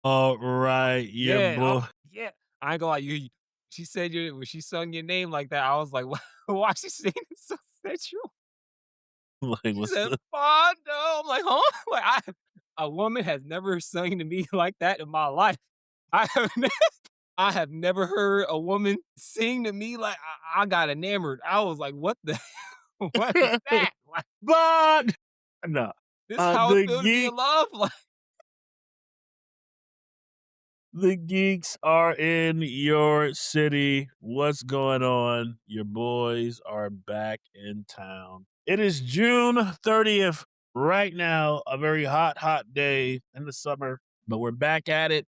Alright, yeah, Yeah, boy. yeah. I ain't gonna lie, she said your when she sung your name like that, I was like, Why she singing so sensual?" Like, She what's said, the "Fondo." I'm like, "Huh?" Like, a woman has never sung to me like that in my life. I have ne I have never heard a woman sing to me like I got enamored. I was like, "What the what is that?" Like, but no. "This how it The feel to be geek in love?" Like, the geeks are in your city. What's going on? Your boys are back in town. It is June 30th right now, a very hot, hot day in the summer, but we're back at it.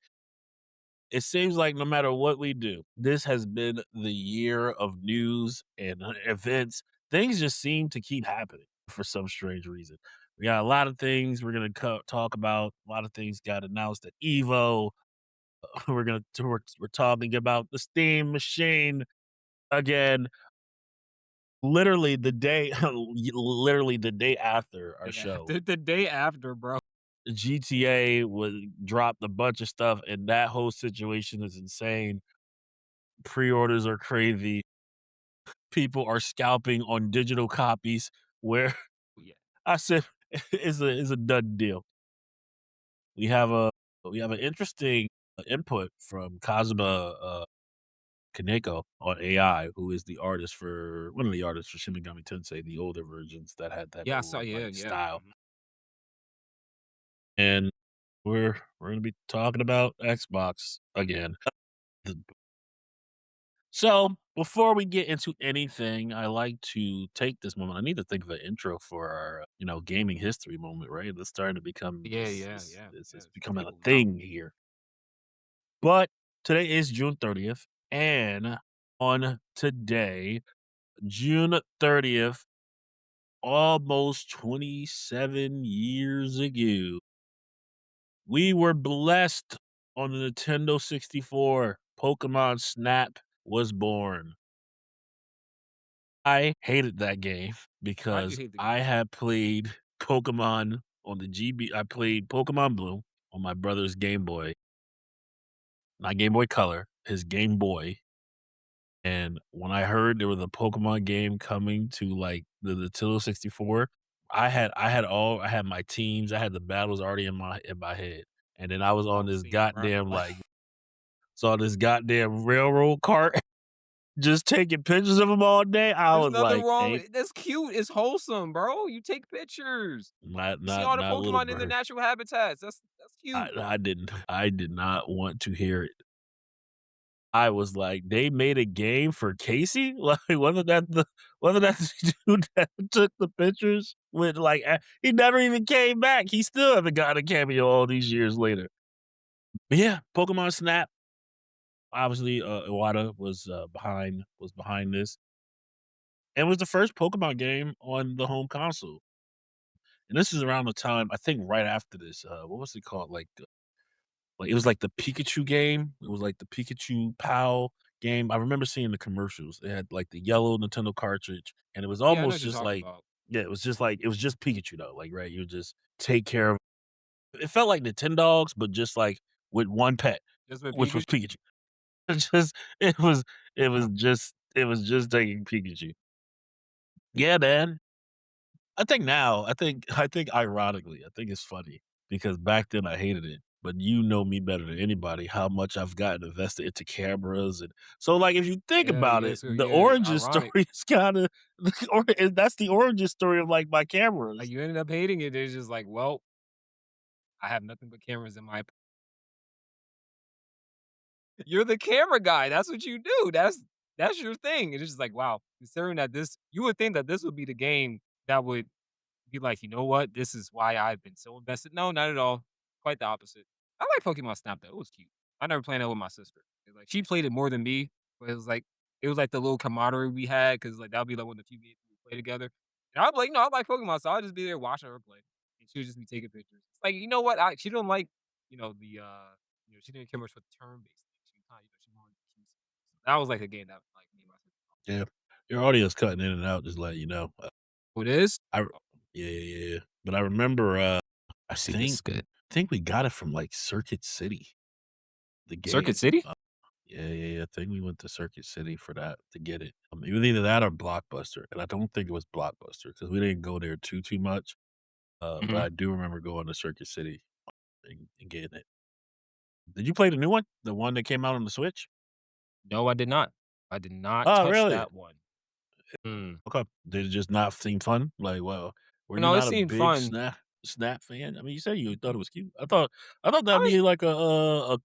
It seems like no matter what we do, this has been the year of news and events. Things just seem to keep happening for some strange reason. We got a lot of things we're going to talk about. A lot of things got announced at EVO. We're talking about the Steam machine again. Literally the day after our yeah, show, the day after, bro. GTA was dropped a bunch of stuff, and that whole situation is insane. Pre-orders are crazy. People are scalping on digital copies where Yeah. I said it's a done deal. We have a we have an interesting input from Kazuma Kaneko on AI, who is the artist for one of the artists for Shin Megami Tensei, the older versions that had that Yeah, I saw old yeah, like yeah. style. Mhm. And we're gonna be talking about Xbox again. So before we get into anything, I like to take this moment. I need to think of an intro for our, gaming history moment, right? It's starting to become Yeah, yeah, this yeah, this yeah. is becoming a People know. thing here. But today is June 30th, and on today, June 30th, almost 27 years ago, we were blessed on the Nintendo 64. Pokemon Snap was born. I hated that game Why'd you because hate the I game? had played Pokemon on the GB. I played Pokemon Blue on my brother's Game Boy, not Game Boy Color, his Game Boy. And when I heard there was a Pokemon game coming to like the Nintendo 64, I had my teams, I had the battles already in my head. And then I was on Oh, this same, bro. goddamn Like, like saw this goddamn railroad cart just taking pictures of them all day. I there's was nothing like, wrong ain't with that's cute, it's wholesome, bro. You take pictures. not You see not all the not Little Pokemon in their Bird. natural habitats. That's cute. I did not want to hear it. I was like, "They made a game for Casey?" Like, wasn't that the dude that took the pictures with, like, he never even came back. He still haven't got a cameo all these years later. But yeah, Pokemon Snap, obviously, Iwata was behind this, and was the first Pokemon game on the home console. And this is around the time, I think right after this, what was it called? Like, it was like the Pikachu game. It was like the Pikachu POW game. I remember seeing the commercials. It had, like, the yellow Nintendo cartridge, and it was Yeah, I know almost what you're just talking like about. yeah, it was just Pikachu, though, like, right? You just take care of it felt like Nintendogs, but just, like, with 1 pet, Just with which was Pikachu? Pikachu. It just it was just taking Pikachu. Yeah, man. I think ironically, I think it's funny because back then I hated it, but you know me better than anybody how much I've gotten invested into cameras and so, like, if you think Yeah, about yeah, it, so the yeah, origin story ironic. is kinda or that's the origin story of, like, my Like, cameras. you ended up hating it, it's just like, "Well, I have nothing but cameras in my." You're the camera guy, that's what you do, that's your thing. It's just like, wow, considering that this you would think that this would be the game that would be like, "You know what? This is why I've been so invested." No, not at all. Quite the opposite. I like Pokemon Snap, though, it was cute. I never played that with my sister. It's like, she played it more than me, but it was like the little camaraderie we had, because like, that would be, like, one of the few games we would play together. And I'd be like, "No, I like Pokemon," so I'd just be there watching her play, and she would just be taking pictures. It's like, you know what? She don't like, she didn't care much for the turn-based thing. She kinda, she wanted the cute stuff. So that was, like, a game that, like, me and my sister. Yeah. Your audio's cutting in and out, just letting you know. Oh, it is? I Oh, yeah, yeah, yeah, but I remember, I let's see, this is good. think we got it from, like, Circuit City. the Circuit game. City? Yeah, yeah, yeah, I think we went to Circuit City for that to get it. It was either that or Blockbuster, and I don't think it was Blockbuster because we didn't go there too much, but Mhm. I do remember going to Circuit City and getting it. Did you play the new one? The one that came out on the Switch? No, I did not. I did not Oh, touch really? that one. Mm. Okay. Did it just not seem fun? Like, well, were you No, it not a seemed big fun. Snap fan? I mean, you said you thought it was cute. I thought I that'd mean be like a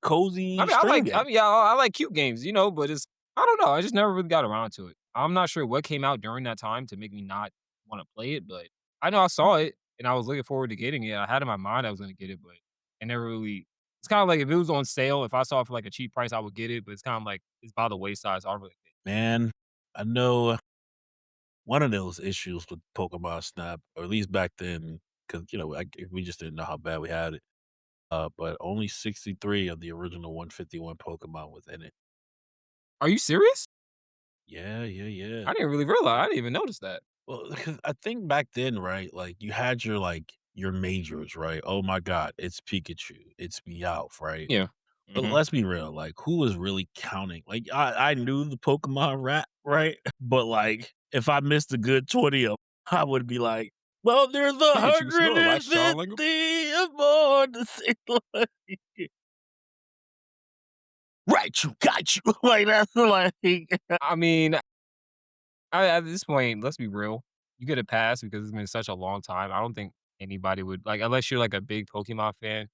I cozy mean, I stream like I game. mean, yeah, I like cute games, but it's I don't know, I just never really got around to it. I'm not sure what came out during that time to make me not wanna play it, but I know I saw it, and I was looking forward to getting it. I had in my mind I was gonna get it, but I never really it's kinda like if it was on sale, if I saw it for, like, a cheap price, I would get it, but it's kinda like it's by the wayside, so I don't really Man, I know one of those issues with Pokemon Snap, or at least back then, because we just didn't know how bad we had it. But only 63 of the original 151 Pokemon within it. Are you serious? Yeah, yeah, yeah. I didn't really realize I didn't even notice that. Well, 'cause I think back then, right, like, you had your majors, right? Oh my god, it's Pikachu, it's Meowth, right? Yeah. But Mhm. let's be real, like, who was really counting? Like, I knew the Pokemon rap, right? But, like, if I missed a good 20 of 'em, I would be like, "Well, there's Pikachu, Snorlax, Charmander. 150 more to see." Like, "Right, you got you." Like, that's like I mean at this point, let's be real. You get a pass because it's been such a long time. I don't think anybody would like unless you're like a big Pokemon fan.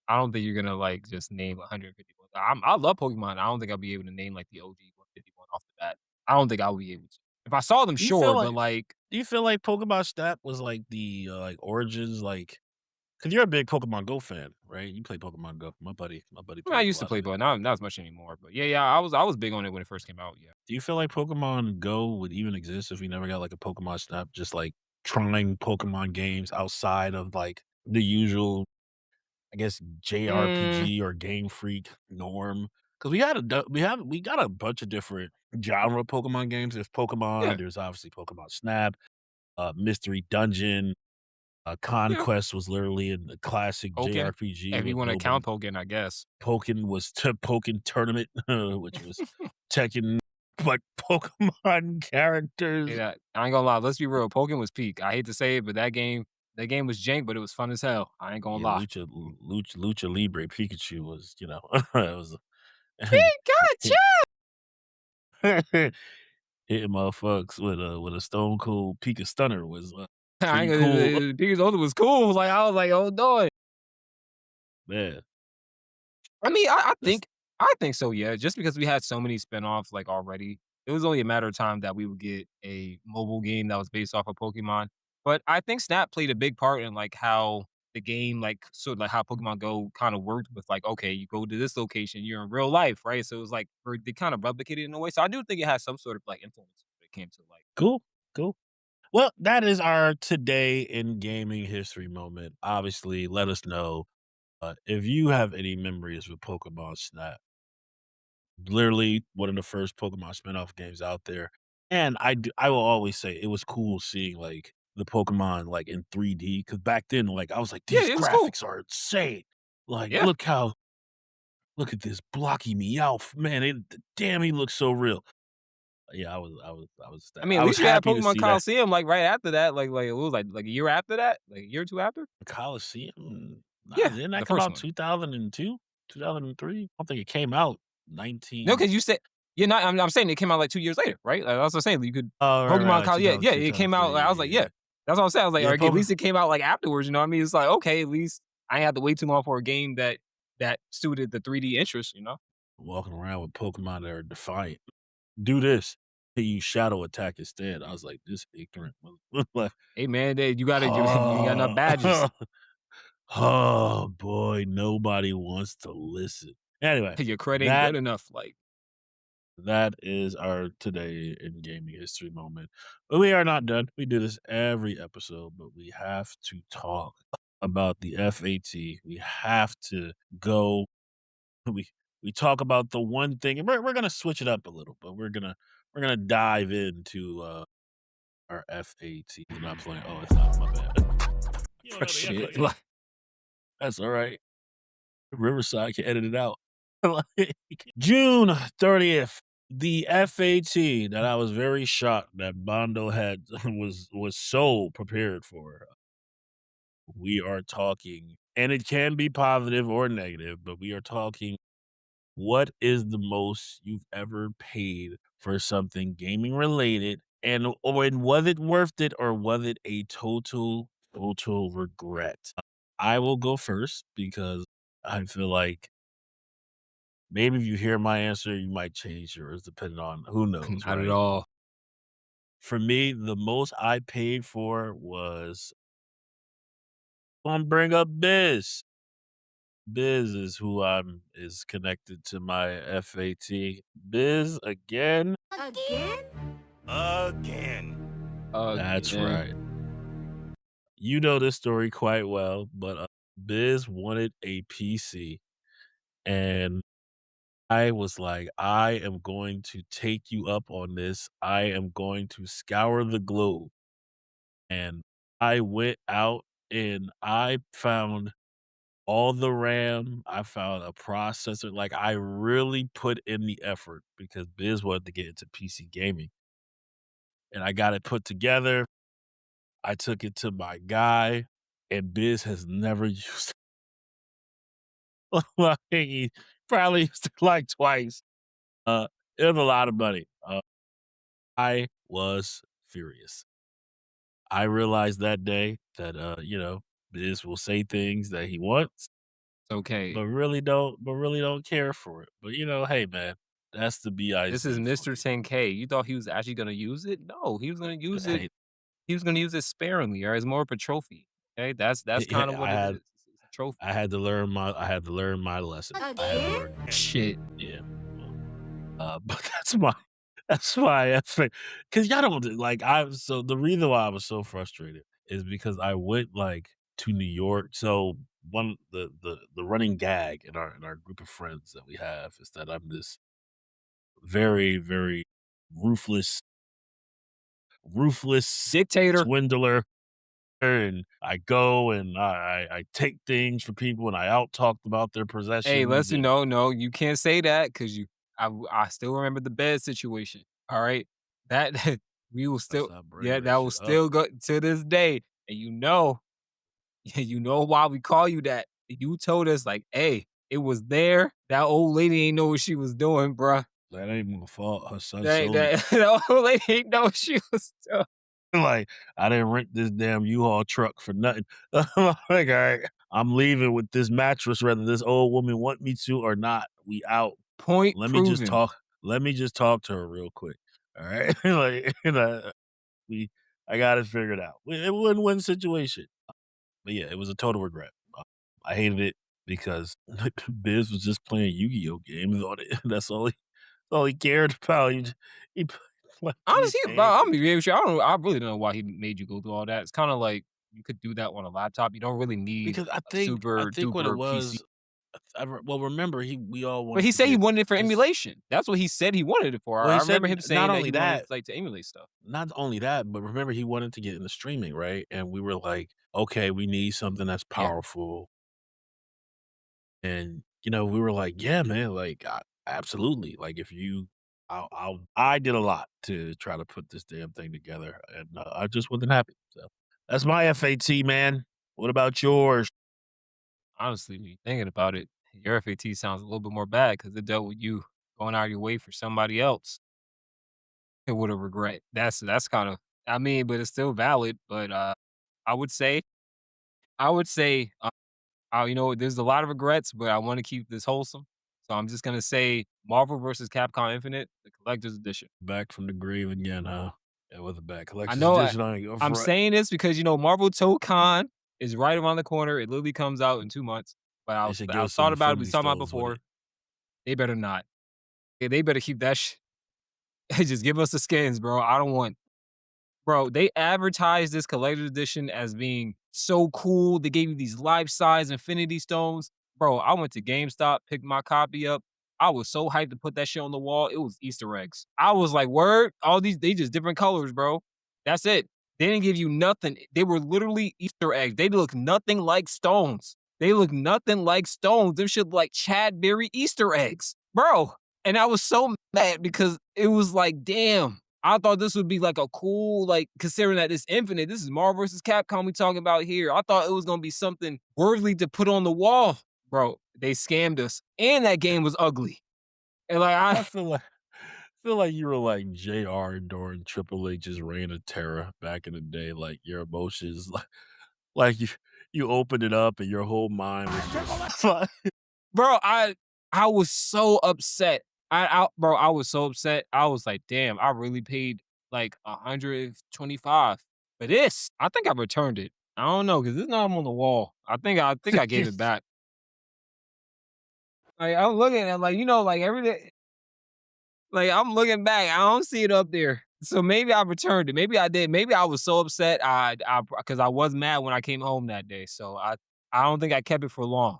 I don't think you're gonna like just name 151. I love Pokemon. I don't think I'll be able to name like the OG 151 off the bat. I don't think I would be able to. If I saw them, do you feel sure, but like like do you feel like Pokemon Snap was like like, origins, like, because 'cause you're a big Pokemon Go fan, right? You play Pokemon Go. My buddy I, mean, I plays a used to lot play, of it. but not as much anymore. But yeah, I was big on it when it first came out. Yeah. Do you feel like Pokemon Go would even exist if we never got, like, a Pokemon Snap, just, like, trying Pokemon games outside of, like, the usual, I guess, Mm, JRPG or Game Freak norm? Because we got a bunch of different genre Pokemon games. There's Pokemon, yeah, there's obviously Pokemon Snap, Mystery Dungeon, yeah. Conquest was literally in the classic Pokken. JRPG If you with want to nobody. count Pokken, I guess. Pokken was Pokken Tournament, which was Tekken, but Pokemon Hey, characters. that I ain't gonna lie, let's be real, Pokken was peak. I hate to say it, but that game was jank, but it was fun as hell. I ain't gonna Yeah, lie. Lucha Libre Pikachu was, it was Pikachu! hitting motherfuckers with a Stone Cold Pika Stunner was, I ain't pretty gonna cool. Pika's Ultimate was cool, like, I was like, "Oh, no." Man, I mean, that's I think so, yeah, just because we had so many spinoffs, like, already, it was only a matter of time that we would get a mobile game that was based off of Pokemon, but I think Snap played a big part in, like, how the game, like, sort of like how Pokemon Go kinda worked with, like, okay, you go to this location, you're in real life, right? So it was like or they kinda replicated in a way, so I do think it has some sort of, like, influence when it came to, like cool, cool. Well, that is our today in gaming history moment. Obviously, let us know, if you have any memories with Pokemon Snap. Literally one of the first Pokemon spinoff games out there, and I will always say it was cool seeing, like, the Pokemon, like, in 3D. Because back then, like, I was like, yeah, "These it was cool. graphics are insane." Like, Yeah. look at this blocky Meowth, man, damn, he looks so real. Yeah, I mean, at I was least you had happy to Pokemon see that. Coliseum, like, right after that, what was, like, a year after that? Like, a year or 2 after? Coliseum? Nah, Yeah, didn't that the come first out one. 2002? 2003? I don't think it came out No, 19. because you said you're not I'm saying it came out, like, 2 years later, right? Like, that's what I'm saying, you could Oh, right, Pokemon like Col yeah, yeah, 2002, it came out, like, I was 2003, like, yeah, "Yeah." yeah. That's what I'm saying, I was like, Yeah, "Okay, at least it came out, like, afterwards," you know what I mean? It's like, "Okay, at least I ain't have to wait too long for a game that suited the 3D interest," you know? walking around with Pokemon that are defiant. Do this. They use shadow attack instead. I was like, this ignorant like, Hey, man, you gotta you ain't got enough oh, badges. oh boy, nobody wants to listen. Anyway, Your credit ain't that good enough, like that is our today in gaming history moment. But we are not done. We do this every episode, but we have to talk about the FAT. We have to go. We we talk about the one thing, and we're gonna switch it up a little, but we're gonna dive into our FATs. I'm not playing. Oh, it's not. My bad. You don't for know the shit, FAT. like That's all right. Riverside can edit it out. Like, June 30th, the FAT that I was very shocked that Bondo had was so prepared for. We are talking, and it can be positive or negative, but we are talking what is the most you've ever paid for something gaming related, and was it worth it or was it a total regret? I will go first because I feel like maybe if you hear my answer, you might change yours depending on who knows, Not at right? all. For me, the most I paid for was bring up Biz. Biz is who is connected to my FAT. Biz again. Again? That's Again. right. You know this story quite well, but Biz wanted a PC, and I was like, I am going to take you up on this. I am going to scour the globe. And I went out and I found all the RAM. I found a processor. Like, I really put in the effort because Biz wanted to get into PC gaming. And I got it put together. I took it to my guy, and Biz has never used it. Like, he probably used it like twice. It was a lot of money. I was furious. I realized that day that, Biz will say things that he wants, It's okay. but really don't care for it. But, hey, man, that's the This is BIZ for Mr. you. 10K. You thought he was actually gonna use it? No, he was gonna use it Hey, he was gonna use it sparingly or as more of a trophy. Okay? That's yeah, kinda what it is. It's a trophy. I had to learn my lesson. I had to Again? learn it. Shit. Yeah. Well, but that's my effort. Cause y'all don't like, so the reason why I was so frustrated is because I went, like, to New York. So one the running gag in our group of friends that we have is that I'm this very, very ruthless ruthless Dictator. swindler, and I go and I take things from people and I out talk about their Hey, possessions, listen, and no, no, you can't say that because I still remember the bed situation, alright? That we will let's still not bring yeah, that that will shit up. still go to this day, and you know why we call you that. You told us like, "Hey, it was there. That old lady ain't know what she was doing, bruh. That ain't my fault. Her son That sold it. that that old lady ain't know what she was doing." Like, I didn't rent this damn U-Haul truck for nothing. I'm like, "All right, I'm leaving with this mattress whether this old woman want me to or not. We out. Point Let me just proven. talk let me just talk to her real quick." All right? Like, we I got it figured out. A win-win situation. But yeah, it was a total regret. I hated it because Biz was just playing Yu-Gi-Oh games on it. That's all he cared about. He like, he Honestly, bro, paid I'm for gonna be real with you, I really don't know why he made you go through all that. It's kinda like you could do that on a laptop. You don't really need because I a think I super think what it duper PC. was, well, remember we all But wanted he to said he get wanted it for this. emulation. That's what he said he wanted it for. Well, he I said remember him not saying that only he wanted that, it, like, to emulate stuff. but remember he wanted to get into streaming, right? And we were like, okay, we need something that's Yeah. powerful. And we were like, yeah, man, like, absolutely. Like, if you, I did a lot to try to put this damn thing together, and I just wasn't happy. So that's my FAT, man. What about yours? Honestly, when you're thinking about it, your FAT sounds a little bit more bad because it dealt with you going out of your way for somebody else. It would have regret. That's kind of I mean, but it's still valid. But I would say, I would say, there's a lot of regrets, but I want to keep this wholesome. So I'm just gonna say Marvel versus Capcom Infinite, the collector's edition. Back from the grave again, huh? Yeah, with a back I collector's know edition on your I'm front. saying this because Marvel Tokon is right around the corner. It literally comes out in 2 months. But They should I give was us some thought about it. We Infinity was talking about Stones with before. it. They better not. Yeah, they better keep that. Just give us the skins, bro. I don't want. Bro, they advertised this collector's edition as being so cool. They gave you these life-size Infinity Stones. Bro, I went to GameStop, picked my copy up. I was so hyped to put that shit on the wall. It was Easter eggs. I was like, word, all these, they just different colors, bro. That's it. They didn't give you nothing. They were literally Easter eggs. They look nothing like stones. They look nothing like stones. Them shit like Chadberry Easter eggs, bro. And I was so mad because it was like, damn. I thought this would be like a cool, like considering that it's infinite. This is Marvel versus Capcom we talking about here. I thought it was gonna be something worthy to put on the wall, bro. They scammed us, and that game was ugly. And like I, I feel like you were like JR during Triple H's reign of terror back in the day, like, your emotions, like, you opened it up and your whole mind was just like bro, I was so upset. Bro, I was so upset. I was like, damn, I really paid like 125 for this. I think I returned it. I don't know because it's not on the wall. I think I gave it back. Like I'm looking at like like every day, like I'm looking back, I don't see it up there. So maybe I returned it. Maybe I did. Maybe I was so upset. I because I was mad when I came home that day. So I don't think I kept it for long.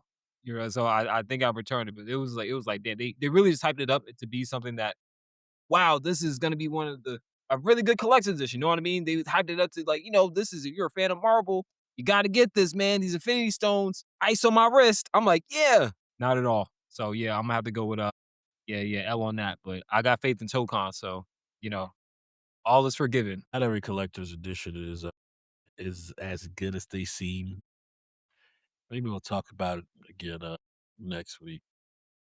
So I think I returned it. But it was like damn, they really just hyped it up to be something that wow, this is gonna be one of the a really good collector's edition. You know what I mean? They hyped it up to like, this is if you're a fan of Marvel, you gotta get this, man. These Infinity Stones, ice on my wrist. I'm like, yeah, not at all. So yeah, I'm gonna have to go with yeah, yeah, L on that. But I got faith in Tokon, so you know, all is forgiven. not every collector's edition is as good as they seem. Maybe we'll talk about it again, next week.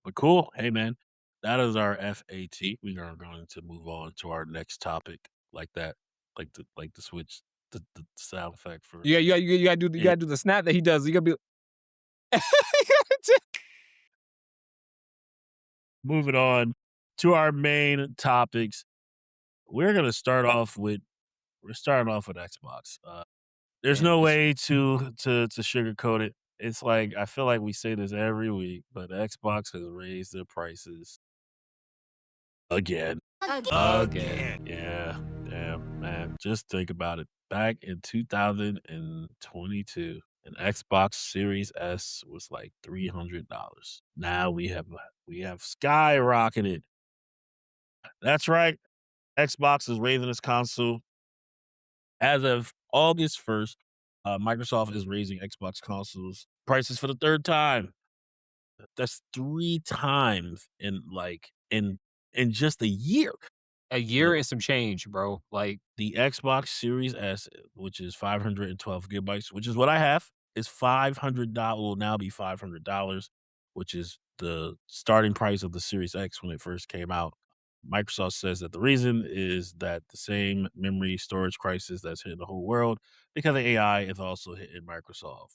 But cool. Hey, man, that is our FAT. We are going to move on to our next topic like that, like the switch, the sound effect for Yeah, you it. gotta do the snap that he does. You gotta be. Moving on to our main topics. We're gonna start off with we're starting off with Xbox. There's Damn no this. way to sugarcoat it. It's like I feel like we say this every week, but Xbox has raised their prices again. Again. Yeah, damn, man. Just think about it. Back in 2022, an Xbox Series S was like $300. Now we have skyrocketed. That's right. Xbox is raising its console as of August 1st. Microsoft is raising Xbox consoles prices for the third time. That's three times in just a year. A The year and some change, bro. Like, The Xbox Series S, which is 512 gigabytes, which is what I have, is $500 will now be $500, which is the starting price of the Series X when it first came out. Microsoft says that the reason is that the same memory storage crisis that's hitting the whole world because of AI is also hitting Microsoft.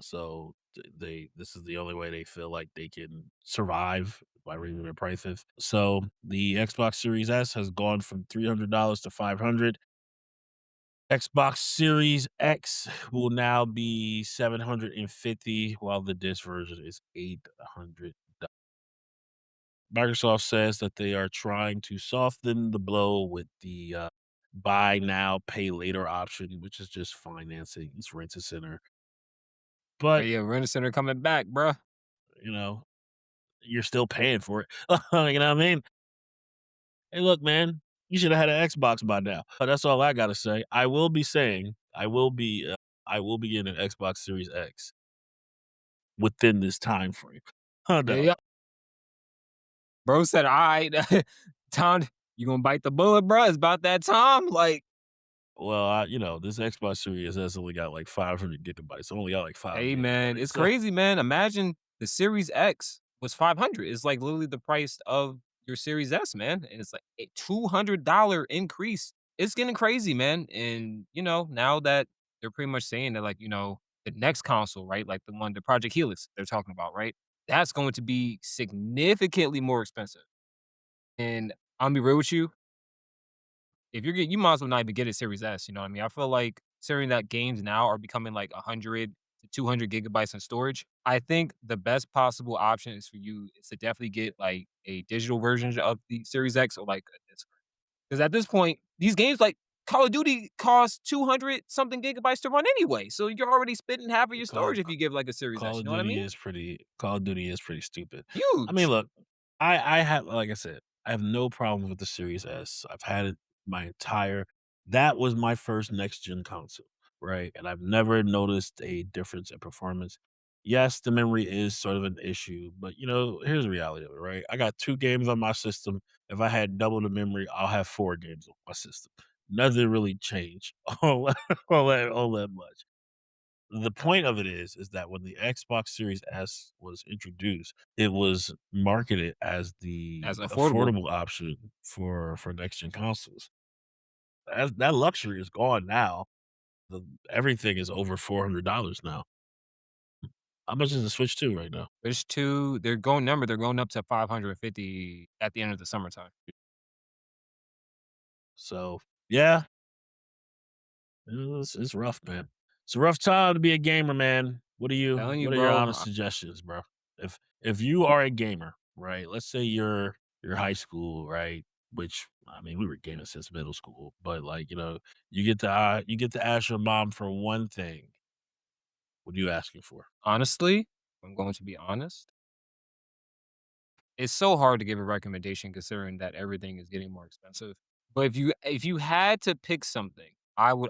So they this is the only way they feel like they can survive by raising their prices. So the Xbox Series S has gone from $300 to 500. Xbox Series X will now be 750, while the disc version is 800. Microsoft says that they are trying to soften the blow with the buy now, pay later option, which is just financing. It's rent a center. But yeah, Rent Center coming back, bro. you know, you're still paying for it. You know what I mean? Hey, look, man, you should have had an Xbox by now. That's all I gotta say. I will be getting an Xbox Series X within this time frame. Yeah, No. yeah. Bro said, all right, time, you gonna bite the bullet, bro? It's about that time. Like, Well, this Xbox Series has only got like 500 gigabytes. I only got like 5 hey, man, gigabytes. it's So crazy, man. Imagine the Series X was 500. It's like literally the price of your Series S, man. And it's like a $200 increase. It's getting crazy, man. And, now that they're pretty much saying that, like, the next console, right? Like the Project Helix they're talking about, right? That's going to be significantly more expensive. And I'll be real with you, if you're getting, you might as well not even get a Series S. You know what I mean? I feel like considering that games now are becoming like 100 to 200 gigabytes in storage, I think the best possible option is for you is to definitely get like a digital version of the Series X or like a disc. Because at this point, these games like Call of Duty cost 200 something gigabytes to run anyway. So you're already spending half of your Call storage if you give like a Series S. You know what I mean? Call of Duty is pretty stupid. I mean, Huge. look, I have like I said, I have no problem with the Series S. I've had it my entire that was my first next gen console, right? And I've never noticed a difference in performance. Yes, the memory is sort of an issue, but, here's the reality of it, right? I got 2 games on my system. If I had double the memory, I'll have 4 games on my system. Nothing really changed all that much. The point of it is that when the Xbox Series S was introduced, it was marketed as as the affordable. affordable option for next gen consoles. That luxury is gone now. Everything is over $400 now. How much is the Switch 2 right now? There's 2 they're going up to 550 at the end of the summertime. So, yeah, it's rough, man. It's a rough time to be a gamer, man. Telling you, What are your bro. honest suggestions, bro? If you are a gamer, right? Let's say you're high school, right? Which I mean, we were gaming since middle school, but like, you get to ask your mom for one thing. What are you asking for? Honestly, I'm going to be honest. It's so hard to give a recommendation considering that everything is getting more expensive. But if you had to pick something, I would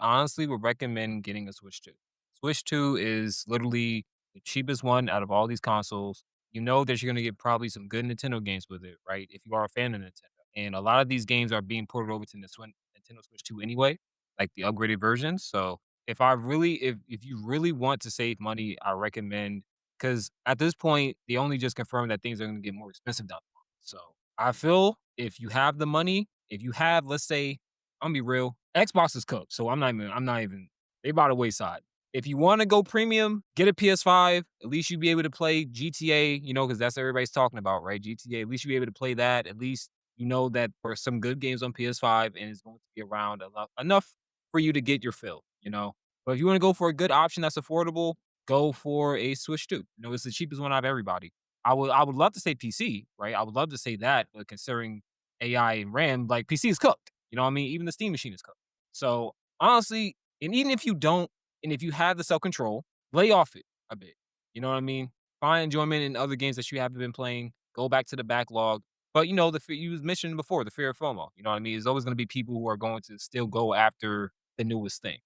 recommend getting a Switch 2. Switch 2 is literally the cheapest one out of all these consoles. You know that you're gonna get probably some good Nintendo games with it, right? If you are a fan of Nintendo. And a lot of these games are being ported over to the Nintendo Switch 2 anyway, like the upgraded versions. So if you really want to save money, I recommend because at this point, they only just confirmed that things are gonna get more expensive down the line. So, I feel if you have the money, if you have, let's say Imma be real, Xbox is cooked, so I'm not even they by the wayside. If you wanna go premium, get a PS5, at least you'll be able to play GTA, because that's what everybody's talking about, right? GTA, at least you'll be able to play that, at least you know that for some good games on PS5 and it's going to be around enough for you to get your fill, you know? But if you wanna go for a good option that's affordable, go for a Switch 2. It's the cheapest one out of everybody. I would love to say PC, right? I would love to say that, but considering AI and RAM, like PC is cooked. You know what I mean? Even the Steam machine is cooked. So honestly, and even if you don't, and if you have the self control, lay off it a bit. You know what I mean? Find enjoyment in other games that you haven't been playing. Go back to the backlog. But you mentioned before the fear of FOMO. You know what I mean? There's always going to be people who are going to still go after the newest thing.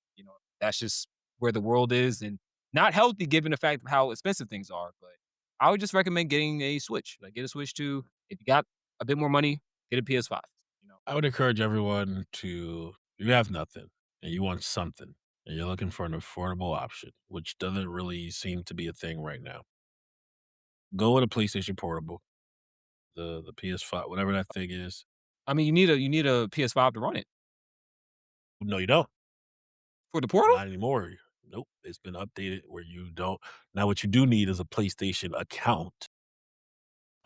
That's just where the world is, and not healthy given the fact of how expensive things are, but I would just recommend getting a Switch. Like, get a Switch 2. If you got a bit more money, get a PS5, you know? I would encourage everyone to if you have nothing and you want something and you're looking for an affordable option, which doesn't really seem to be a thing right now. Go with a PlayStation Portable, the PS5, whatever that thing is. I mean, you need a PS5 to run it. No, you don't. For the portal? Not anymore. Nope. It's been updated where you don't. Now, what you do need is a PlayStation account.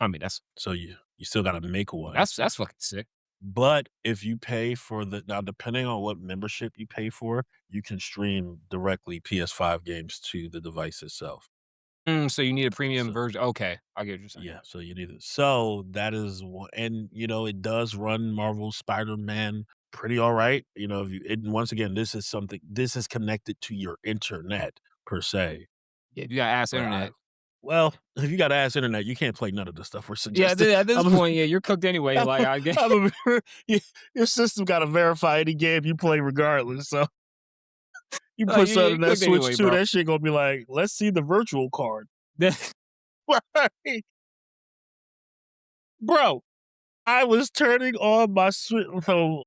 I mean, that's So you still got to make one. that's fucking sick. But if you pay for the now, depending on what membership you pay for, you can stream directly PS5 games to the device itself. So you need a premium So version. Okay, I get what you're saying. yeah, so you need it. So that is one, and it does run Marvel Spider-Man pretty all right. If you and once again, this is connected to your internet per se. Yeah, you got ass But internet. well, if you got ass internet, you can't play none of the stuff we're Yeah, suggesting. at this I'm a, point, yeah, you're cooked anyway. I'm Like, a, I get I'm a, your your system got to verify any game you play regardless. So you like, put you're something in that cooked Switch anyway, 2, bro. that shit gonna be like, let's see the virtual card. Right? Bro, I was turning on my Switch. So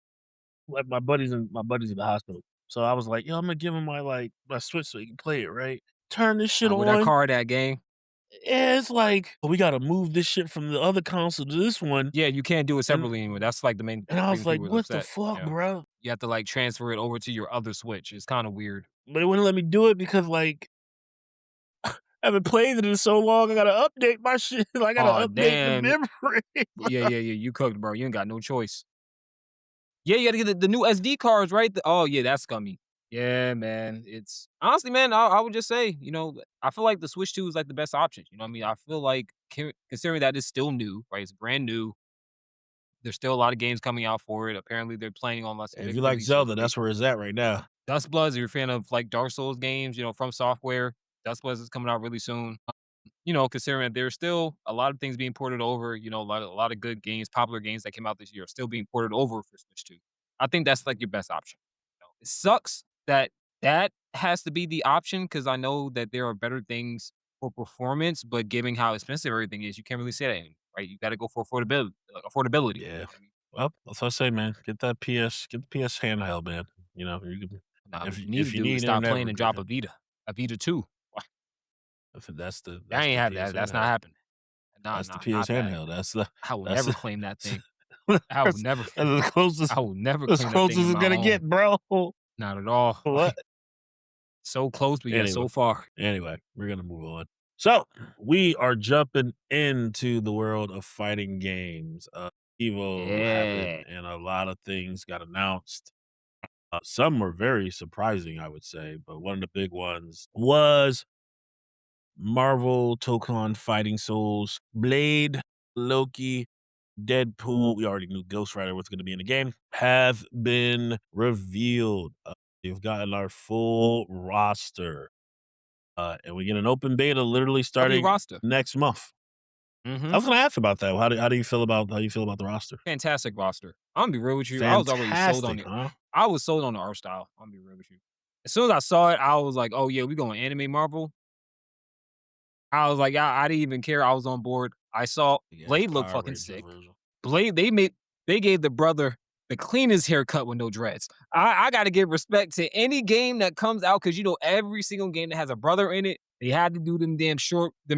like my buddies in the hospital. So I was like, yo, I'm gonna give him my Switch so he can play it, right? Turn this shit With that on. card, that game. And it's like we gotta move this shit from the other console to this one. Yeah, you can't do it And separately anymore. That's, like, the main and I was reason like, people was what the upset, fuck, bro? You have to, like, transfer it over to your other Switch. It's kinda weird. But it wouldn't let me do it because I haven't played it in so long. I gotta update my shit. I gotta Oh update the damn. memory. Yeah, you cooked, bro. You ain't got no choice. Yeah, you gotta get the new SD cards, right? Oh, yeah, that's scummy. Yeah, man. It's honestly, man, I would just say, I feel like the Switch 2 is, like, the best option, you know what I mean? I feel like considering that it's still new, right? It's brand new. There's still a lot of games coming out for it. Apparently, they're planning on less If big you like releases, Zelda, right? that's where it's at right now. Dust Bloods, if you're a fan of, like, Dark Souls games, from Software, Dust Bloods is coming out really soon. Considering that there's still a lot of things being ported over, a lot of good games, popular games that came out this year are still being ported over for Switch 2. I think that's like your best option. It sucks that that has to be the option because I know that there are better things for performance, but given how expensive everything is, you can't really say that anymore, right? You gotta go for affordability, you Yeah. know what I mean? Well, that's what I say, man. Get the PS handheld, man. You know, you can Now what you need to if you do is need stop internet playing and drop repair, a Vita 2. if I that's ain't the have PS that, that's not handheld. happening. Nah, That's the nah, PS not that. handheld. I will That's never the claim that thing. I will that's never the closest I will never as claim that close thing as in it's my gonna home. get, bro. Not at all. What? So close, but yet Anyway, so far. we're gonna move on. So we are jumping into the world of fighting games. EVO happened, Yeah. and a lot of things got announced. Some were very surprising, I would say, but one of the big ones was Marvel Tokon Fighting Souls, Blade, Loki, Deadpool. We already knew Ghost Rider was going to be in the game. Have been revealed. We've gotten our full roster, and we get an open beta literally W starting roster. next month. I Mhm. was going to ask about that. How do you feel about the roster? Fantastic roster. Imma be real with you, I was already sold on Fantastic, it. huh? I was sold on the art style, Imma be real with you. As soon as I saw it, I was like, "Oh, yeah, we going anime Marvel." I was like, I didn't even care, I was on board. I saw Yeah, Blade look Power fucking Rangers sick. version. Blade, they gave the brother the cleanest haircut with no dreads. I gotta give respect to any game that comes out because you know every single game that has a brother in it, they had to do them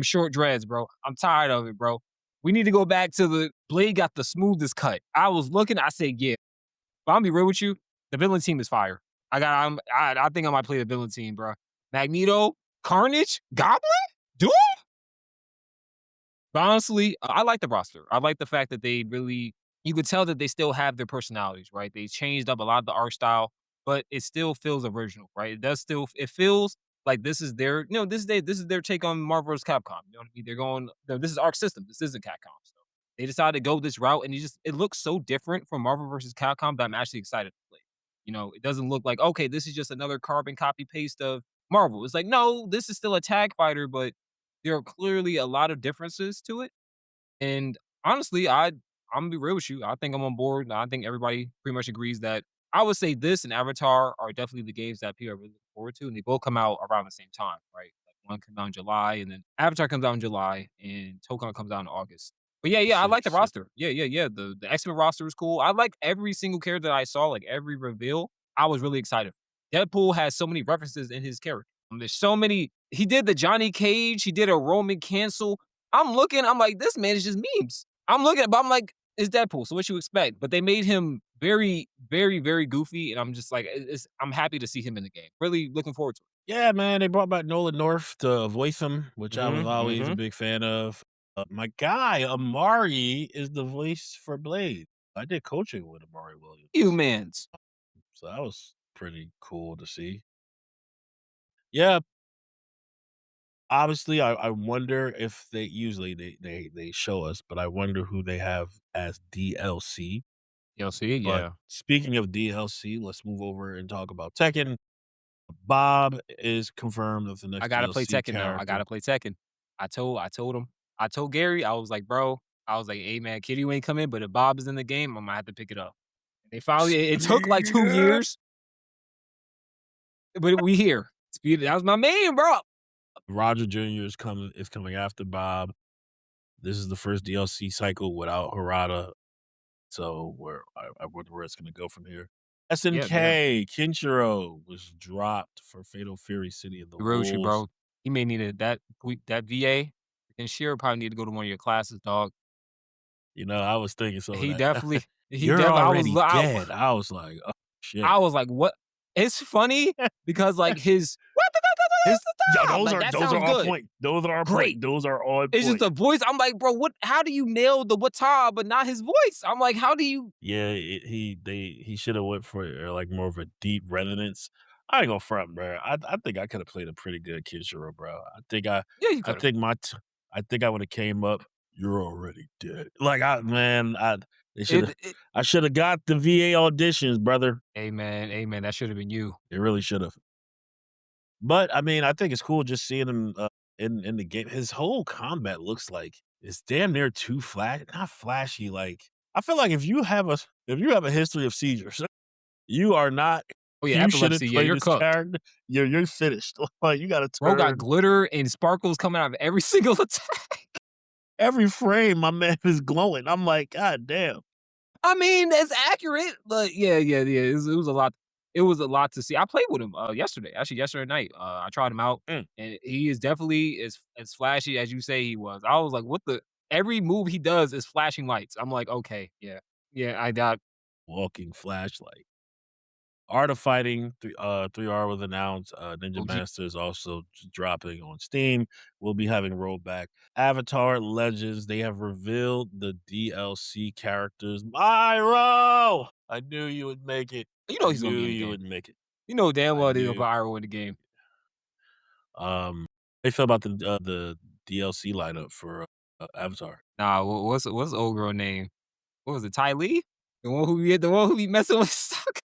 short dreads, bro. I'm tired of it, bro. We need to go back to the Blade got the smoothest cut. I was looking, I said, yeah. But I'll be real with you, the villain team is fire. I think I might play the villain team, bro. Magneto, Carnage, Goblin, Doom. But honestly, I like the roster. I like the fact that they really you could tell that they still have their personalities, right? They changed up a lot of the art style, but it still feels original, right? It feels like this is their, this is their take on Marvel vs. Capcom. You know what I mean? They're going, this is Arc System. This isn't Capcom. So they decided to go this route and it looks so different from Marvel vs. Capcom that I'm actually excited to play. You know, it doesn't look like, okay, this is just another carbon copy paste of Marvel. It's like, no, this is still a tag fighter, but there are clearly a lot of differences to it. And honestly, I'm gonna be real with you. I think I'm on board. I think everybody pretty much agrees that I would say this and Avatar are definitely the games that people are really looking forward to, and they both come out around the same time, right? Like one comes out in July, and then Avatar comes out in July, and Tokon comes out in August. But yeah, yeah, I like the Six. roster. Yeah, yeah, yeah. The X Men roster is cool. I like every single character that I saw, like every reveal. I was really excited. Deadpool has so many references in his character. There's so many. He did the Johnny Cage. He did a Roman cancel. I'm looking, I'm like, this man is just memes. I'm looking, but I'm like, it's Deadpool, so what you expect? But they made him very, very, very goofy, and I'm just like, I'm happy to see him in the game. Really looking forward to Yeah, man, they brought back Nolan North to voice him, which it. I was always a Mhm. big fan of. My guy Amari is the voice for Blade. I did coaching with Amari Williams, Humans. so that was pretty cool to see. Yeah, obviously, I wonder if they show us, but I wonder who they have as DLC. You'll see, But yeah. speaking of DLC, let's move over and talk about Tekken. Bob is confirmed as the I next gotta play DLC Tekken now. I character. gotta play Tekken. I told Gary, I was like, bro, I was like, hey man, Kitty ain't come in, but if Bob is in the game, I'm gonna have to pick it up. They finally, it took like 2 years, but we here. Speed, that was my man, bro. Roger Jr. is coming after Bob. This is the first DLC cycle without Harada, so I wonder where it's gonna go from here. Yeah, yeah. SNK Kinshiro was dropped for Fatal Fury City of the Hiroshi, Wolves. bro. He may need that VA and Sheer probably need to go to one of your classes, dog. You know, I was thinking some of He that. definitely he You're definitely already dead. I was like, "Oh, shit." I was like, "What?" It's funny because, like, his His yo, I'm like, "That those are sounds on good. point. Those are on Great." point. Those are on It's just point. the voice. I'm like, "Bro, what how do you nail the "wata" but not his voice?" I'm like, "How do you?" Yeah, he should have went for, like, more of a deep resonance. I ain't gonna front, bro. I think I coulda played a pretty good Kinshiro, bro. Yeah, you I could've. think I think I woulda came up, "You're already dead." Like, I man, I they shoulda It I shoulda got the VA auditions, brother. Amen, that should've been you. They really should've. But, I mean, I think it's cool just seeing him, in the game. His whole combat looks like it's damn near too not flashy, like I feel like if you have a history of seizures, you are not Oh, yeah, You shouldn't epilepsy, yeah, play you're this cooked. character. You're finished. Like, you gotta Bro got turn glitter and sparkles coming out of every single attack. every frame my man is glowing. I'm like, "God damn." I mean, that's accurate, but yeah. It was a lot. It was a lot to see. I played with him yesterday, actually yesterday night. I tried him out, Mm. and he is definitely as flashy as you say he was. I was like, what the? Every move he does is flashing lights. I'm like, okay, yeah. I got Walking flashlight. Art of Fighting 3R was announced. Ninja OG. Master is also dropping on Steam. We'll be having rollback. Avatar Legends, they have revealed the DLC characters. Myro! I knew you would make it. You know I he's gonna knew be in the you game. would make it. You know damn I well they're gonna knew. put Iroh in the game. How you feel about the DLC lineup for Avatar? Nah, what's the old girl name? What was it? Ty Lee? The one who be messing with Sokka?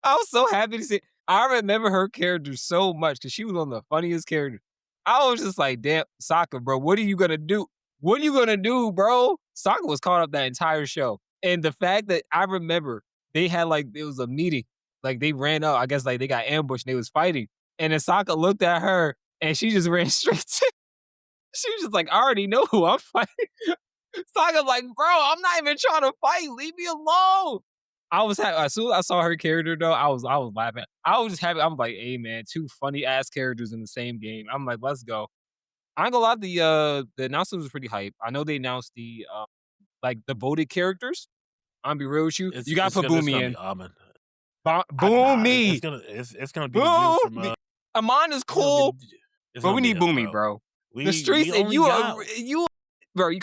I was so happy to see. I remember her character so much because she was one of the funniest characters. I was just like, damn, Sokka, bro, what are you gonna do? What are you gonna do, bro? Sokka was caught up that entire show. And the fact that I remember they had like it was a meeting, like they ran up, I guess like they got ambushed and they was fighting. And then Sokka looked at her and she just ran straight to she was just like, I already know who I'm fighting. Saga's like, bro, I'm not even trying to fight. Leave me alone. I was happy. As soon as I saw her character though, I was laughing. I was just happy. I'm like, hey man, two funny ass characters in the same game. I'm like, let's go. I ain't gonna lie, the announcement was pretty hype. I know they announced the like the voted characters. I'm gonna be real with you. It's You gotta it's put gonna it's Boomy gonna be in. Amon. Nah, Boomy. it's gonna be the dude from Boomy. Amon is it's gonna be cool, it's but gonna we be need him, Boomy, bro. bro. The We streets and only got you bro, you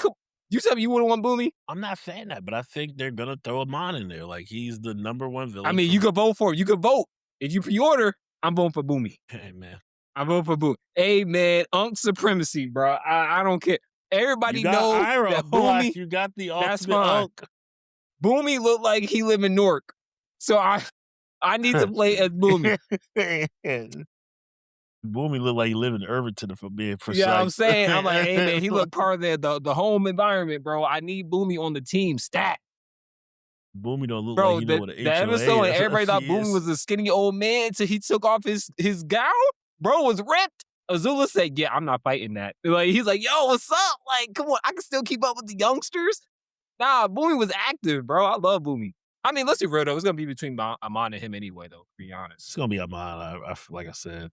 tell me you wouldn't want Boomy? I'm not saying that, but I think they're gonna throw a mon in there. Like he's the number one I villain mean, you from could vote for it. You could vote. If you pre-order, I'm voting for Boomy. Hey man. I'm voting for Boomy. Hey man, Unk supremacy, bro. I don't care. You Everybody got know Iroh, that like Boomy, you got the that's ultimate fine. unk. Boomy look like he live in Newark. So I need to play as Boomy. Boomy look like he live in Irvington if I'm being You know what I'm precise. saying? I'm like, hey man, he look part of the home environment, bro. I need Boomy on the team. Stat. Boomy don't look like Bro, he know the what an the episode when everybody HOA thought Boomy is. was a skinny old man until he took off his gown. Bro was ripped. Azula said, "Yeah, I'm not fighting that." Like he's like, "Yo, what's up? Like, come on, I can still keep up with the youngsters." Nah, Boomy was active, bro. I love Boomy. I mean, let's be real though. It's gonna be between Amon and him anyway, though. To be It's honest, gonna be a mon. Like I said,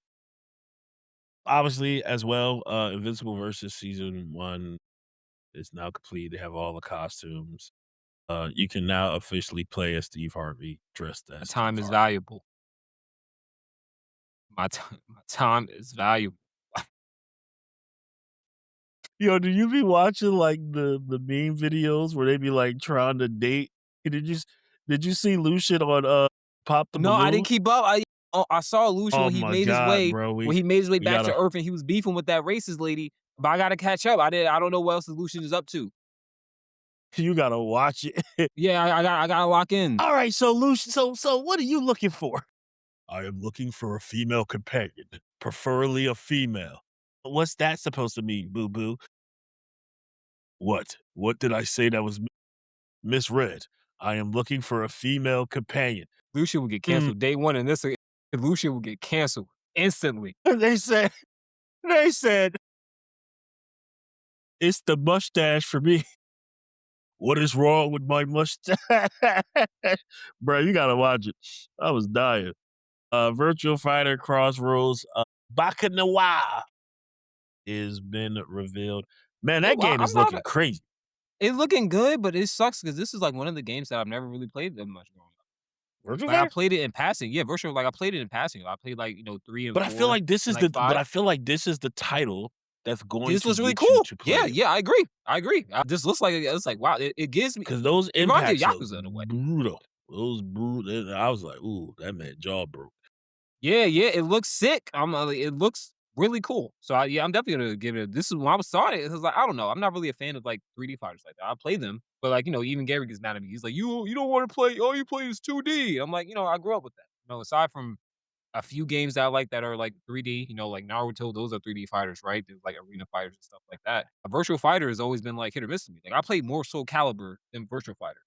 obviously as well. Invincible versus season one is now complete. They have all the costumes. You can now officially play as Steve Harvey, dressed my as Steve time is Harvey. valuable. My time is valuable. Yo, do you be watching like the meme videos where they be like trying to date? Did you see Lucian on Pop the No, I Balloon? didn't keep up. I saw Lucian Oh when he my made his god, way bro. when he made his way We back to gotta Earth and he was beefing with that racist lady. But I gotta catch up. I don't know what else Lucian is up to. you gotta watch it. Yeah, I gotta lock in. All right, so Lucian, so what are you looking for? I am looking for a female companion, preferably a female. What's that supposed to mean, boo boo? What? What did I say that was misread? I am looking for a female companion. Lucian will get Mm. canceled day one, and this Lucian will get canceled instantly. They said, they said, it's the mustache for me. What is wrong with my mustache? Bro, you gotta watch it. I was dying. Virtual Fighter Crossroads Bakanawa is been revealed. Man, Yeah, that well, game I'm is not. looking crazy. It's looking good, but it sucks because this is like one of the games that I've never really played that much growing up. Virtual Like I Fighter? played it in passing. Yeah, virtual. Like I played it in passing. I played like 3 and But I feel 4 like this and is like but 5. I feel like this is the title that's going This to was really get you cool. to play Yeah, it. yeah, I agree. I agree. This looks like it's like wow. It gives me. Because those It reminds me of impacts look Yakuza in a way. brutal. Those brutal. I was like, ooh, that man jaw broke. Yeah, it looks sick. Like, it looks really cool. So yeah, I'm definitely gonna give it. This is when I was starting. It was like I don't know. I'm not really a fan of like 3D fighters like that. I play them, but like even Gary gets mad at me. He's like, you don't want to play. All you play is 2D. I'm like, I grew up with that. Aside from a few games that I like that are like 3D, like Naruto, those are 3D fighters, right? There's like arena fighters and stuff like that. A virtual fighter has always been like hit or miss to me. Like I played more Soul Calibur than virtual fighter.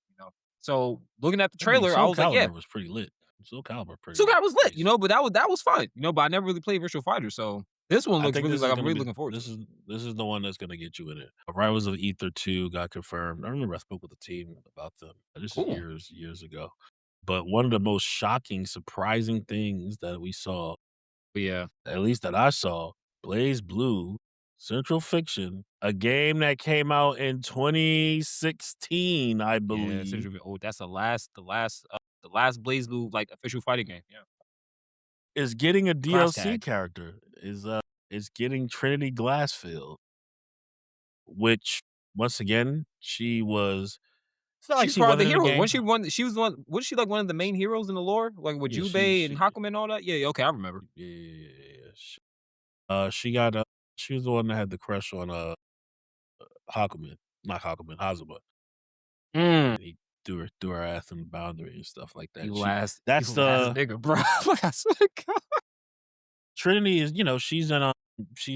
So looking at the I mean, trailer, I Soul was like, yeah, Calibur was pretty lit. Soul Calibur Soul Calibur was lit, pretty but that was fun, but I never really played Virtual Fighter, so this one I looks think really this like is I'm gonna really be looking forward to it. this is the one that's gonna get you in it. Rivals of Ether 2 got confirmed. I remember I spoke with the team about them. This is Cool. years ago. But one of the most shocking, surprising things that we saw, But yeah, at least that I saw, Blaze Blue, Central Fiction, a game that came out in 2016, I yeah, believe, That's the last BlazBlue, like, official fighting game, yeah. is getting a Class DLC tag. character. Is getting Trinity Glassfield, which once again, she was it's not like She's she part of the wasn't in the heroes. game. She was one wasn't she, like, one of the main heroes in the lore? Like, with Yeah, Jubei and Hakumen and all that? Yeah, yeah, okay, I remember. yeah. She got, she was the one that had the crush on, Hakumen, not Hakumen, Hazuma, Mm. and he threw her ass in the boundary and stuff like that. That's Evil ass the nigga, bro. Like, I swear to God. Trinity is, she's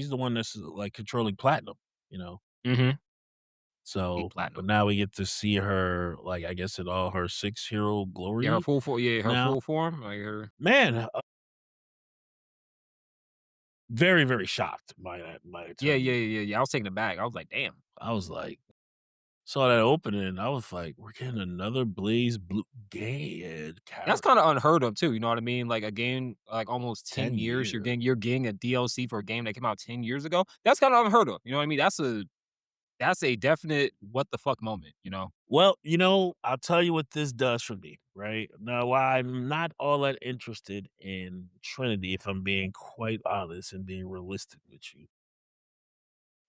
the one that's, like, controlling platinum, you know? Mhm. Deep So, platinum. but now we get to see her, like, I guess in all her 6 hero Yeah, her glory her now. full form, like, her Man, very, very shocked by that, by the yeah, term. yeah. I was taken aback. I was like, "Damn." I was like saw that opening, I was like, "We're getting another Blaze Blue gay That's character, kinda unheard of too, you know what I mean? Like, a game, like, almost 10 10 years, years." you're getting a DLC for a game that came out 10 years ago. That's kinda unheard of, you know what I mean? That's a definite what the fuck moment, you know? Well, I'll tell you what this does for me, right? Now, while I'm not all that interested in Trinity, if I'm being quite honest and being realistic with you,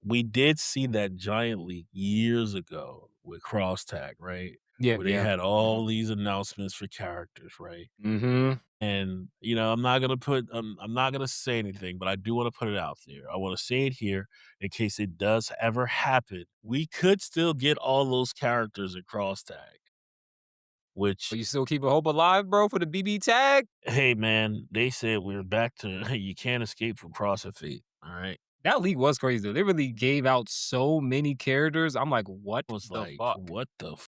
we did see that giant leak years ago with Cross Tag, right? Yeah, Where they yeah. had all these announcements for characters, right? Mhm. And, I'm not gonna say anything, but I do wanna put it out there. I wanna say it here in case it does ever happen. We could still get all those characters in Cross Tag, which, But you still keeping hope alive, bro, for the BB tag? hey, man, they said we're back to you can't escape from Cross and Fate, alright? That leak was crazy, though. They really gave out so many characters. I'm like, "What I was the like, fuck?" "What the f"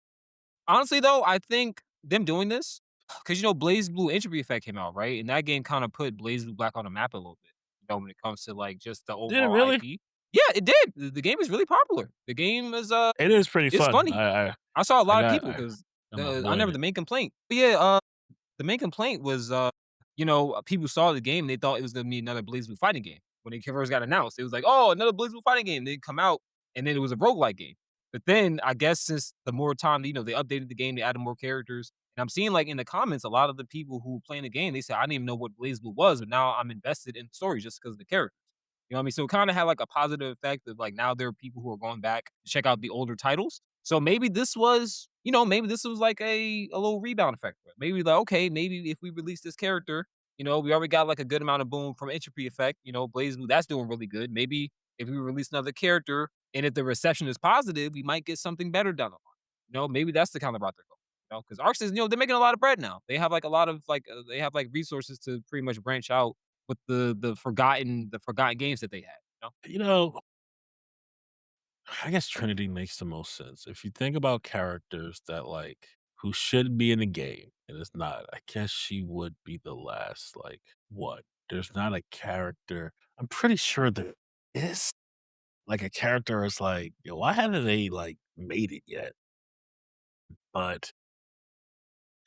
Honestly, though, I think them doing this, because Blaze Blue Entropy Effect came out, right? And that game kinda put Blaze Blue Black on the map a little bit, when it comes to, like, just the Did it overall really? IP. Yeah, it did. The game is really popular. The game is, It is pretty it's fun. funny. I saw a I lot of got people because got my I boy in never it. the main complaint. But yeah, the main complaint was, people saw the game, they thought it was gonna be another BlazBlue fighting game. When it first got announced, it was like, "Oh, another BlazBlue fighting game." They come out, and then it was a roguelike game. But then, I guess since the more time, they updated the game, they added more characters, and I'm seeing, like, in the comments, a lot of the people who were playing the game, they said, "I didn't even know what BlazBlue was, but now I'm invested in the story just because of the characters." You know what I mean? So it kinda had, like, a positive effect of, like, now there are people who are going back to check out the older titles. So maybe this was like a little rebound effect. Maybe like, okay, maybe if we release this character, we already got like a good amount of boom from Entropy Effect, Blaze Blue, that's doing really good. Maybe if we release another character and if the reception is positive, we might get something better down the line. Maybe that's the kind of route they're going. Because Arc says, they're making a lot of bread now. They have like a lot of they have like resources to pretty much branch out with the forgotten games that they had. You know, I guess Trinity makes the most sense. If you think about characters that, like, who should be in the game and it's not, I guess she would be the last, like, what? There's not a character I'm pretty sure there is, like, a character is like, "Yo, why haven't they, like, made it yet?" But,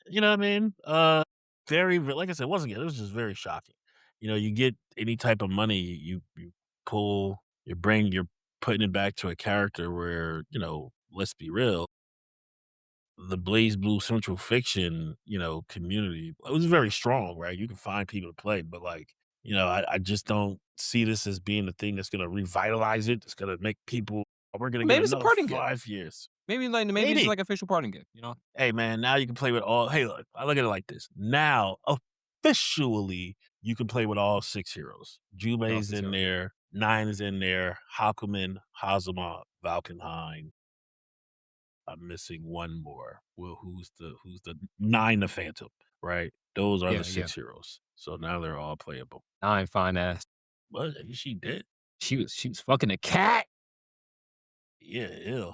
you know what I mean? Like I said, once again, it was just very shocking. You get any type of money, you pull you're putting it back to a character where, let's be real, the Blaze Blue Central Fiction, community, it was very strong, right? You can find people to play, but like, I just don't see this as being the thing that's gonna revitalize it. It's gonna make people, "Oh, we're gonna get Maybe it's a another parting gift. 5 years." Maybe it's Maybe. like official parting gift. Hey, man, now you can play with all hey, look, I look at it like this. Now, officially, you can play with all 6 heroes. Y'all Jubei's 6 in heroes, yeah. there, Nine is in there, Hakumen, Hazuma, Valkenheim. I'm missing one more. Well, who's the 9 the Phantom, right? Those are the Yeah, yeah. 6 heroes. So now they're all playable. Nine fine ass. What? She did? She was fucking a cat. Yeah, ew.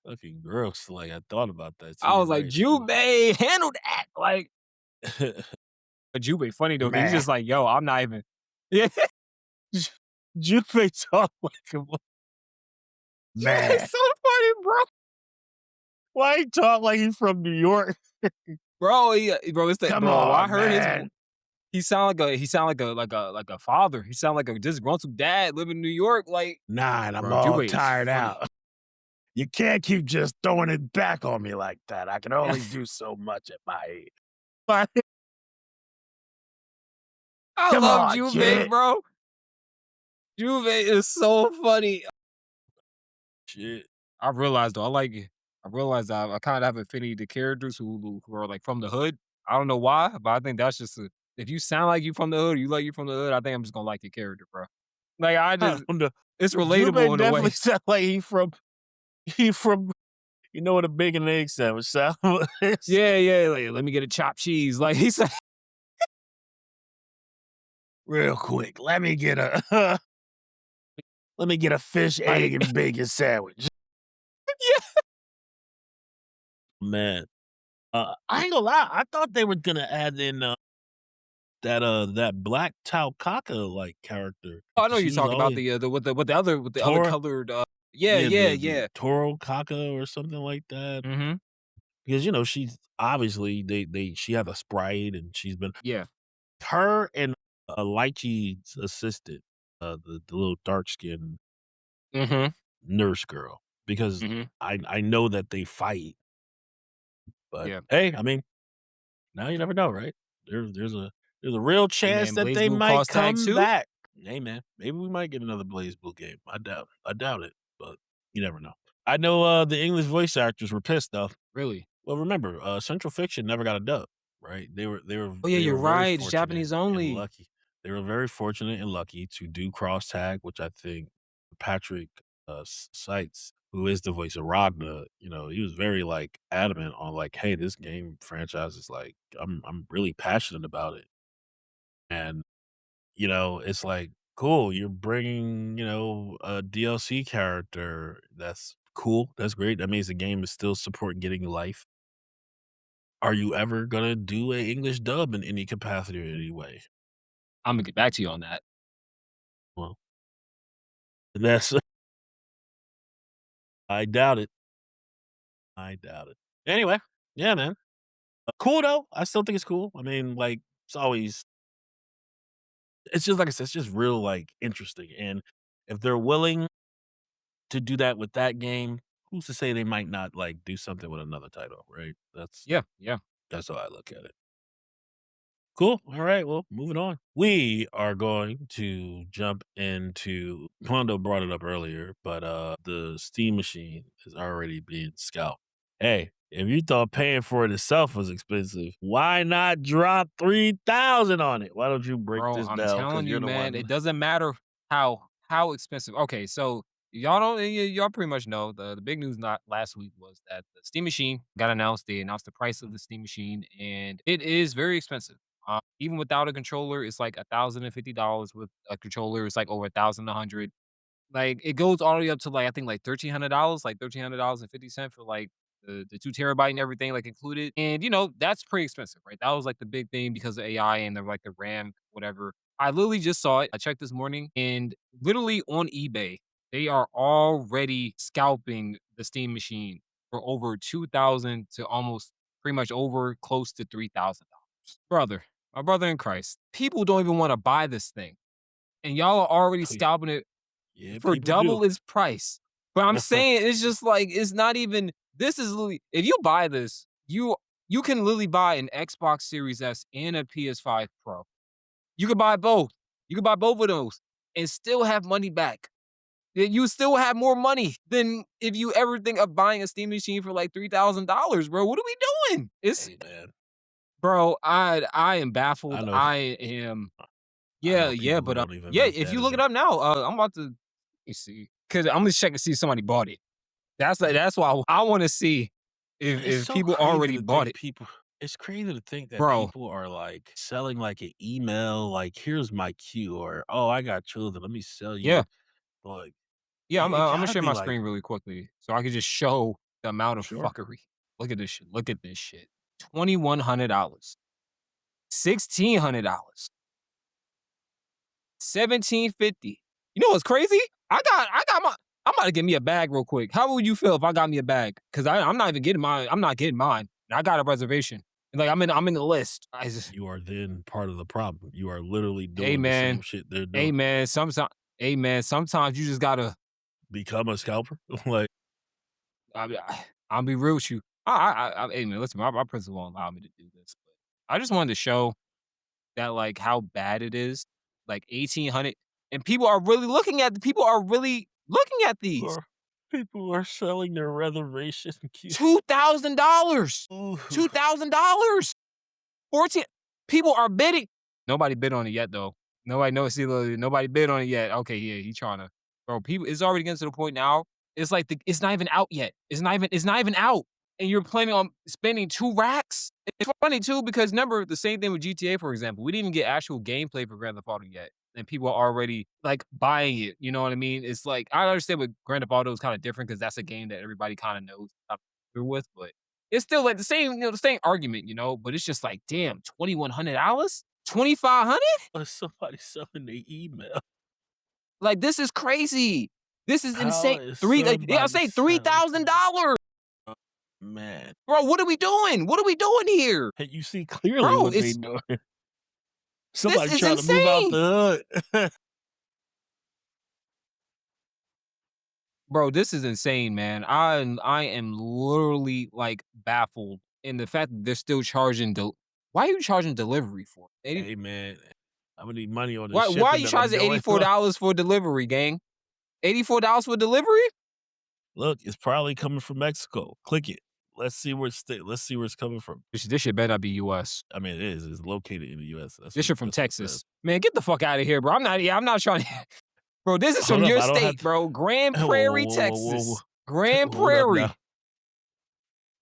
Fucking gross. Like, I thought about that too. I You're was like, right. Ooh. "Jubei, handle that!" Like, but Jubei funny though, 'cause he's Man. just like, "Yo, I'm not even." Yeah, Ju Juve talk like a man. Jubei's so funny, bro. Why he talk like he's from New York? Bro, bro, it's the Come bro. I on, heard man. he sound like a father. He sound like a disgruntled dad living in New York. Like, Nah, and I'm bro, all Jubei is tired funny. out. You can't keep just throwing it back on me like that. I can only do so much at my age. But I come love on, Jubei, kid. bro. Jubei is so funny. Shit. I realized though, I like it. I realized I kind of have affinity to characters who are like from the hood. I don't know why, but I think that's just if you sound like you from the hood, you like you from the hood. I think I'm just gonna like your character, bro. Like I I just, don't know. it's Jubei relatable in a definitely way. sound like he from you know what a bacon and egg sandwich sound is? Yeah, yeah. Like, let me get a chopped cheese. Like he said, Real quick. Let me get a fish, egg, like, and bacon sandwich. yeah. Man. I ain't gonna lie, I thought they were gonna add in, that black Taukaka, like, character, Oh, I know because you're she's talking about always with the other Tora colored. Yeah, yeah, yeah, the yeah. Toro Kaka or something like that, Mm-hmm. because, you know, she's obviously she had a Sprite, and she's been Yeah. her and, Lychee's assistant, the little dark-skinned Mm-hmm. nurse girl, because Mm-hmm. I know that they fight, but, Yeah. hey, I mean, now you never know, right? There's a real Hey chance man, that Blaze they Blue might Cross Tag come too. back. Hey, man, maybe we might get another Blaze Blue game. I doubt it, but you never know. I know, the English voice actors were pissed, though. Really? Well, remember, Central Fiction never got a dub, right? Oh yeah, They you're were very right. It's fortunate Japanese and only. lucky. They were very fortunate and lucky to do cross tag, which I think Patrick, Seitz, who is the voice of Ragna, you know, he was very, like, adamant on, like, "Hey, this game franchise is, like I'm really passionate about it." And, you know, it's like, "Cool, you're bringing, you know, a DLC character. That's cool, that's great. That means the game is still supporting getting life. Are you ever gonna do a English dub in any capacity or any way?" I'm gonna get back to you on that. Well, that's I doubt it. I doubt it. Anyway, yeah, man. Cool though. I still think it's cool. I mean, like, it's always it's just like I said, it's just real, like, interesting, and if they're willing to do that with that game, who's to say they might not, like, do something with another title, right? Yeah, yeah. That's how I look at it. Cool. All right. Well, moving on. We are going to jump into Mondo brought it up earlier, but the Steam machine is already being scalped. Hey, if you thought paying for it itself was expensive, why not drop 3,000 on it? Why don't you break Bro, this I'm down? Because telling you're you, the man, one. it doesn't matter how expensive. Okay, so y'all don't y'all pretty much know the big news not last week was that the Steam machine got announced. They announced the price of the Steam machine, and it is very expensive. Even without a controller, it's like $1,050. With a controller, it's like over 1,100. Like, it goes all the way up to, like, I think, like, $1,300, like, $1,350 for, like, the 2 terabyte and everything, like, included, and, you know, that's pretty expensive, right? That was, like, the big thing because of AI and the, like, the RAM, whatever. I literally just saw it. I checked this morning, and literally on eBay, they are already scalping the Steam machine for over 2,000 to almost pretty much over close to $3,000. Brother, my brother in Christ, people don't even wanna buy this thing, and y'all are already scalping it Yeah, for people do. double its price. But I'm saying it's just like it's not even this is literally if you buy this, you can literally buy an Xbox Series S and a PS5 Pro. You could buy both. You could buy both of those and still have money back. You still have more money than if you ever think of buying a Steam machine for like $3,000, bro. What are we doing? It's Hey, man. bro, I am I baffled. know. I am I yeah, know yeah, people who but don't even yeah, make if that you look it enough. up now, I'm about to let me see because I'm gonna check and see if somebody bought it. That's why I want to see It's if so people crazy already to bought think it, people it's crazy to think that bro. people are, like, selling, like, an email, like, "Here's my queue," or, "Oh, I got children, let me sell Yeah, you," like, yeah. it I'm gonna gotta share be my like screen really quickly so I can just show. The amount of Sure. fuckery. Look at this shit. Look at this shit. $2,100, $1,600, 1,750. You know what's crazy? I got my. I'm about to get me a bag real quick. How would you feel if I got me a bag? Because I'm not even getting mine. I'm not getting mine. And I got a reservation. Like I'm in the list. I just, You are then part of the problem. You are literally hey doing the same man, shit they're hey doing. man. Sometimes, hey man. Sometimes you just gotta. Become a scalper? Like, I'll be real with you. Hey man, listen. My principal won't allow me to do this, but I just wanted to show that like how bad it is. Like 1,800, and people are really looking at these. or people are selling their reservation queue. $2,000, Ooh, $2,000, 14. People are bidding. Nobody bid on it yet, though. Nobody knows. See, look, nobody bid on it yet. Okay, yeah, he trying to, bro. People, it's already getting to the point now. It's like it's not even out yet. It's not even out, and you're planning on spending 2 racks. It's funny too because remember the same thing with GTA, for example. We didn't even get actual gameplay for Grand Theft Auto yet, and people are already like buying it. You know what I mean? It's like I understand with Grand Theft Auto is kind of different because that's a game that everybody kind of knows how to do with, but it's still like the same, the same argument, but it's just like, damn, $2,100, 2,500. somebody selling their email. Like this is crazy. This is How insane. is Yeah, I'll somebody say three selling thousand their dollars, man? bro. What are we doing? What are we doing here, And you see clearly bro? what they doing. This Somebody is trying to move out insane, the hood. bro. This is insane, man. I am literally like baffled in the fact that they're still charging. Why are you charging delivery for? Hey, man, I'm gonna need money on this Why are shipping you that I'm charging doing. $84 for delivery, gang? $84 for delivery? Look, it's probably coming from Mexico. Click it. Let's see where it's coming from. This shit better not be US. I mean, it is. It's located in the U.S. This shit from That's what it says. Texas. Man, get the fuck out of here, bro. I'm not trying to bro, this is Hold from up, your I don't have state, to. bro. Grand Whoa, whoa, Prairie, whoa, whoa, whoa, whoa. Texas. Grand Hold up now. Prairie.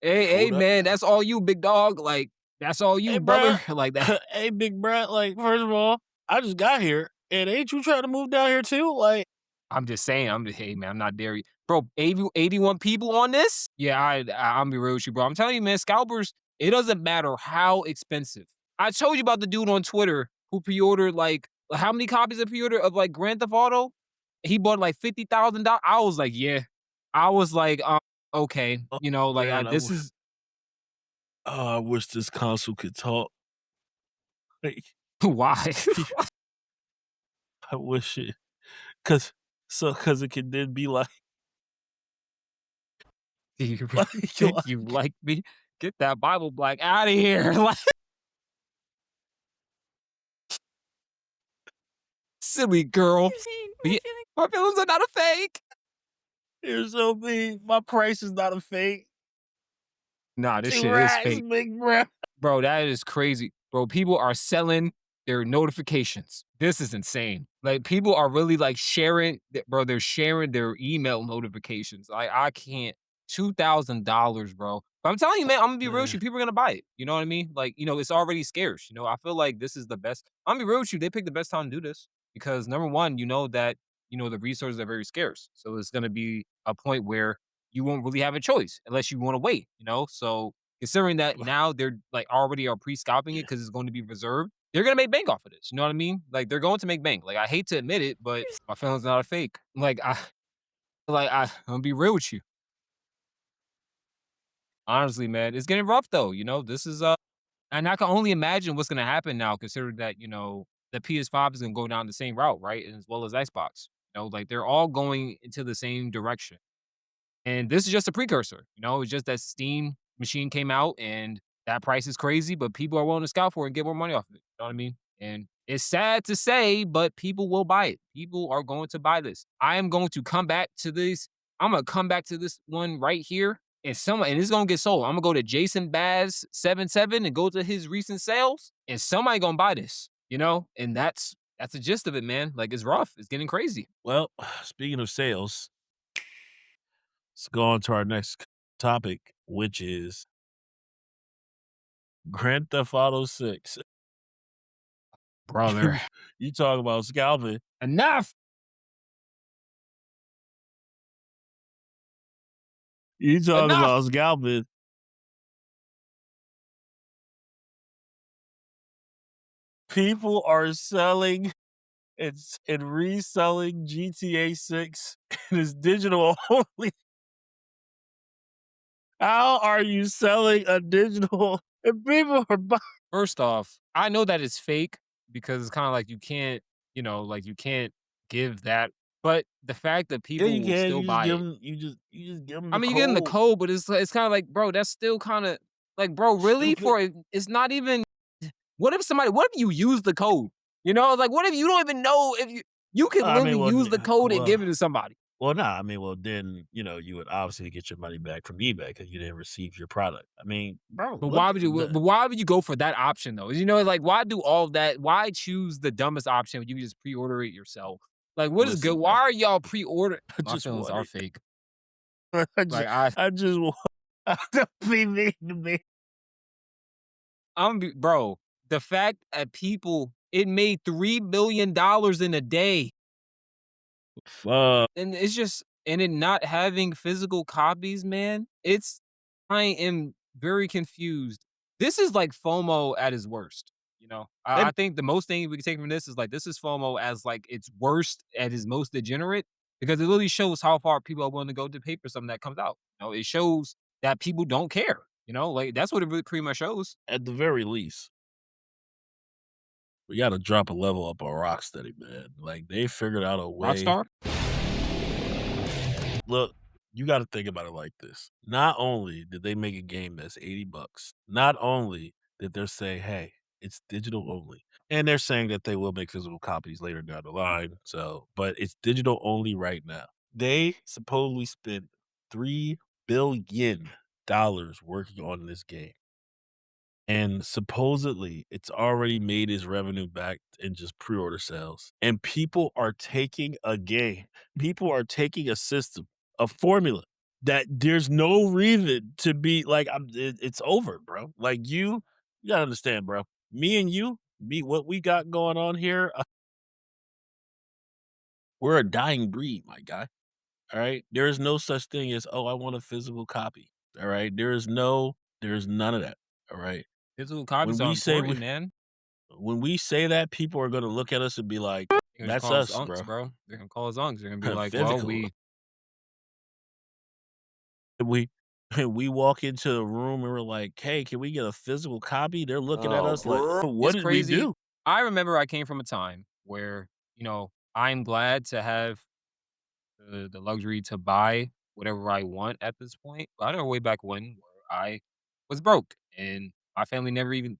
Hey, Hold up. man, that's all you, big dog. Like, that's all you, Hey, bro. brother. Like that. Hey, big bro. Like, first of all, I just got here, and ain't you trying to move down here too? Like, I'm just saying, hey man, I'm not dairy. Bro, 81 people on this? Yeah, I'm be real with you, bro. I'm telling you, man, scalpers, it doesn't matter how expensive. I told you about the dude on Twitter who pre-ordered like how many copies of pre-order of like Grand Theft Auto? He bought like $50,000. I was like, yeah. I was like, okay, oh like man, this is I wish this console could talk. Like, why. I wish it, cause cause it can then be like, Do you really like, think you like me? Get that Bible black out of here. Like, silly girl. But yeah, my feelings are not a fake. you're so mean. My price is not a fake. Nah, this Two shit is racks, fake. big bro. Bro, that is crazy. Bro, people are selling their notifications. This is insane. Like, people are really like sharing, bro, they're sharing their email notifications. Like, I can't. $2,000, bro. But I'm telling you, man, I'm gonna be real with Man, you. People are gonna buy it. You know what I mean? Like, it's already scarce. I feel like this is the best. I'm gonna be real with you. They picked the best time to do this because number one, you know that, the resources are very scarce. So it's gonna be a point where you won't really have a choice unless you want to wait. So considering that now they're like already are pre-scalping it yeah. because it's going to be reserved, they're gonna make bank off of this. You know what I mean? Like they're going to make bank. Like I hate to admit it, but my feelings are not a fake. I'm gonna be real with you. Honestly, man, it's getting rough though. This is and I can only imagine what's gonna happen now, considering that the PS5 is gonna go down the same route, right? And as well as Xbox. Like they're all going into the same direction. And this is just a precursor. It's just that Steam machine came out and that price is crazy, but people are willing to scout for it and get more money off of it. You know what I mean? And it's sad to say, but people will buy it. People are going to buy this. I am going to come back to this. I'm gonna come back to this one right here. And it's gonna get sold. I'm gonna go to Jason Baz 77 and go to his recent sales, and somebody gonna buy this. And that's the gist of it, man. Like it's rough. It's getting crazy. Well, speaking of sales, let's go on to our next topic, which is Grand Theft Auto 6. Brother. You you talk about scalping. Enough. You talking Enough. about scalping. People are selling and reselling GTA 6 and it's digital only. How are you selling a digital and people are buying? First off, I know that it's fake because it's kinda like you can't, like, you can't give that, but the fact that Yeah, people you will can. still You just buy give it. them. You just give them I the mean, you get in the code. code, but it's kinda like, bro, that's still kinda like, bro, really? Stupid. It's not even what if you use the code? Like, what if you don't even know if you could I mean, literally well, use the code and well, give it to somebody. nah. I mean, well, then you would obviously get your money back from eBay because you didn't receive your product. I mean, bro, But look why at would you the. but why would you go for that option though? Like, why do all of that? Why choose the dumbest option when you can just pre-order it yourself? Like, what is good? Listen, Why bro. are y'all pre-order I my just feelings want are it. fake. I Like, just, I just want. Don't be mean to me. bro, the fact that people it made $3 billion in a day. Fuck. And it's just and it not having physical copies, man, I am very confused. This is like FOMO at its worst. I And think the most thing we can take from this is like this is FOMO as like its worst at its most degenerate because it really shows how far people are willing to go to pay for something that comes out. It shows that people don't care. Like that's what it really pretty much shows. at the very least, we got to drop a level up on Rocksteady, man. Like they figured out a way. Rockstar, Look, you got to think about it like this. Not only did they make a game that's $80, not only did they say, "Hey, it's digital only," and they're saying that they will make physical copies later down the line. So, but it's digital only right now. They supposedly spent $3 billion working on this game. And supposedly, it's already made its revenue back in just pre-order sales. And people are taking a game. People are taking a system, a formula that there's no reason to be like, it's over, bro. Like you gotta understand, bro. Me and you, what we got going on here, we're a dying breed, my guy. All right. There is no such thing as, oh, I want a physical copy. All right. There's none of that. All right. physical When copies are we say important, we man. When we say that, people are gonna look at us and be like, They're gonna "That's call us us, unks, bro." bro. They're gonna call us unks. They're gonna be like, well, Physical. we We we walk into a room and we're like, "Hey, can we get a physical copy?" They're looking at Oh, us like, bro. "What It's did we crazy. do?" I remember I came from a time where, I'm glad to have the luxury to buy whatever I want at this point. But I know way back when where I was broke and my family never even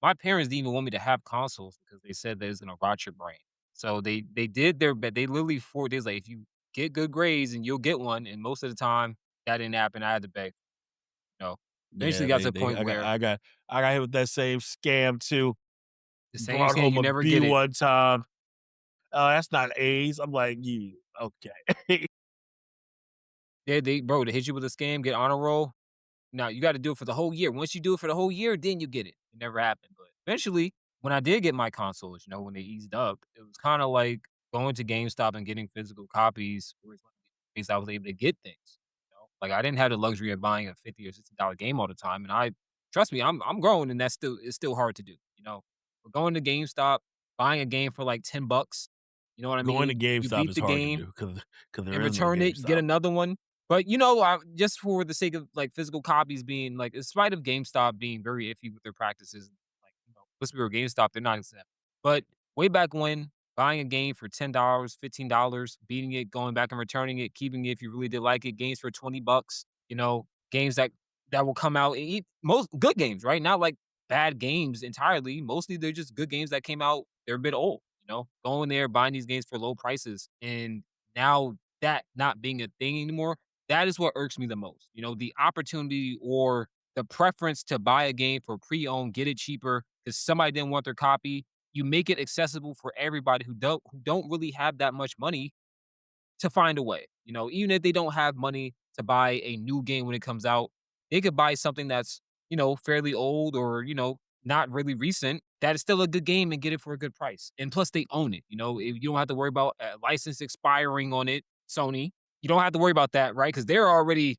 my parents didn't even want me to have consoles because they said that it's gonna rot your brain. So they did their bet. They literally 4 days like if you get good grades and you'll get one. And most of the time that didn't happen. I had to beg. You know, Eventually Yeah, got to a they point where I got hit with that same scam too. the same Brought saying home you a never B get it. one time. "Oh, that's not A's." I'm like, "You okay." They hit you with a scam, get honor roll. Now you gotta do it for the whole year. Once you do it for the whole year, then you get it. It never happened, but eventually, when I did get my consoles, when they eased up, it was kinda like going to GameStop and getting physical copies where it's one of the ways I was able to get things. Like, I didn't have the luxury of buying a $50 or $60 game all the time, and I trust me, I'm grown, and it's still hard to do. But going to GameStop, buying a game for, like, 10 bucks, you know what I Going to mean? You GameStop beat is the hard to game do because there and is no return it, you get GameStop. another one. But, just for the sake of, like, physical copies being like, in spite of GameStop being very iffy with their practices, like, let's be real, GameStop, they're not exempt. But way back when, buying a game for $10, $15, beating it, going back and returning it, keeping it if you really did like it, games for 20 bucks, games that will come out, most good games, right? Not like bad games entirely. Mostly they're just good games that came out, they're a bit old. Going there, buying these games for low prices, and now that not being a thing anymore, that is what irks me the most. The opportunity or the preference to buy a game for pre-owned, get it cheaper because somebody didn't want their copy. You make it accessible for everybody who don't really have that much money to find a way. Even if they don't have money to buy a new game when it comes out, they could buy something that's, fairly old or, not really recent. That is still a good game and get it for a good price. And plus, they own it. You don't have to worry about a license expiring on it, Sony. You don't have to worry about that, right? Because they're already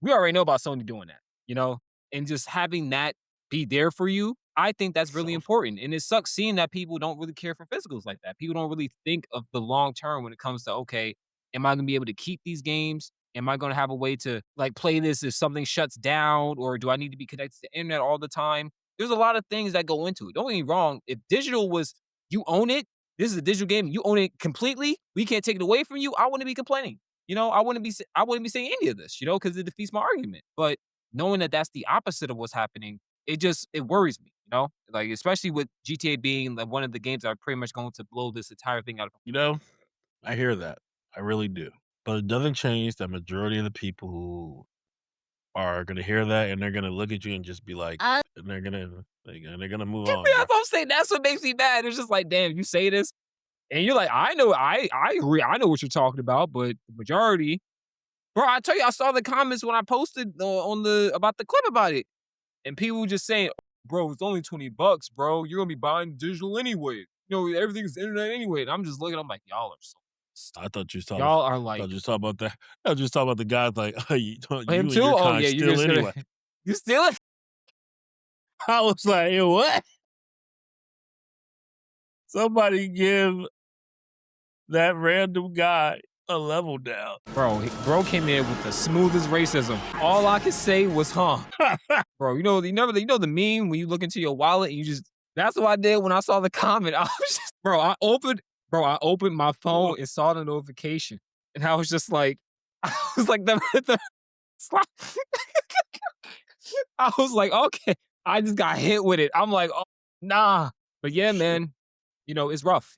we already know about Sony doing that, you know? And just having that be there for you, I think that's really So important. And it sucks seeing that people don't really care for physicals like that. People don't really think of the long term when it comes to, okay, am I gonna be able to keep these games? Am I gonna have a way to like play this if something shuts down, or do I need to be connected to the internet all the time? There's a lot of things that go into it. Don't get me wrong. If digital was you own it, this is a digital game, you own it completely. We can't take it away from you. I wouldn't be complaining. I wouldn't be saying any of this, because it defeats my argument. But knowing that that's the opposite of what's happening, it worries me, like especially with GTA being like one of the games that are pretty much going to blow this entire thing out of. you know, I hear that. I really do. But it doesn't change that majority of the people who are gonna hear that and they're gonna look at you and just be like, I and they're gonna move on, bro. That's what I'm saying. That's what makes me mad. It's just like, damn, you say this, and you're like, I agree, I know what you're talking about, but the majority, bro. I tell you, I saw the comments when I posted on the about the clip about it. And people just saying, "Bro, it's only $20, bro. You're gonna be buying digital anyway. Everything's internet anyway." And I'm just looking, I'm like, "Y'all are so I stupid. thought you was talking Y'all are I thought like." you was talking about that. I was just talking about the guys like, you Him you and too? your Oh, kind yeah, you're still just gonna anyway. you steal it? I was like, "Yo, what?" Somebody give that random guy a level down. Bro came in with the smoothest racism. All I could say was, "Huh." Bro, the meme when you look into your wallet and you just that's what I did when I saw the comment. I was just I opened my phone and saw the notification, and I was just like I was like, the slide I was like, "Okay." I just got hit with it. I'm like, "Oh, nah." But yeah, Shit, man, it's rough,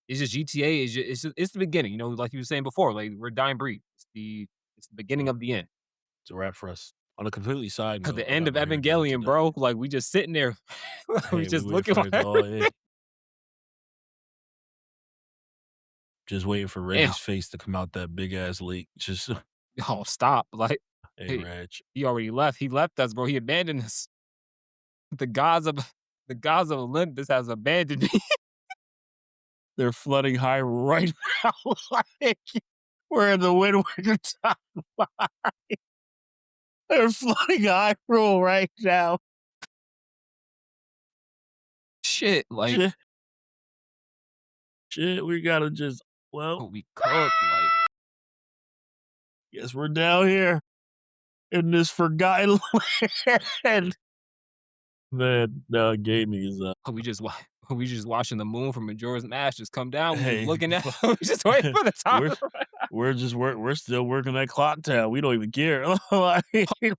it's just GTA is it's the beginning, like you were saying before, like, we're a dying breed. It's the beginning well, of the end. it's a wrap for us. On a completely side The note, I end got of my hair done Evangelion, today. bro. Like, we just sitting there. We Hey, we just waiting looking for it to like all end. Just waiting for damn. Reggie's face to come out that big ass leak. Just Oh, stop. Like, hey, hey, Reg. he already left. He left us, bro. He abandoned us. The gods of the gods of Olympus has abandoned me. They're flooding high right now. Like we're in the Windward top. They're flooding high rule right now. Shit. Like, Shit, shit, we gotta just well, oh, we cooked. Like, guess we're down here in this forgotten land. Man, no, gaming is oh, we just watching the moon from Majora's Mask just come down. We just hey, looking at we just waiting for the time we're to run. we're still working that clock town. We don't even care. Like,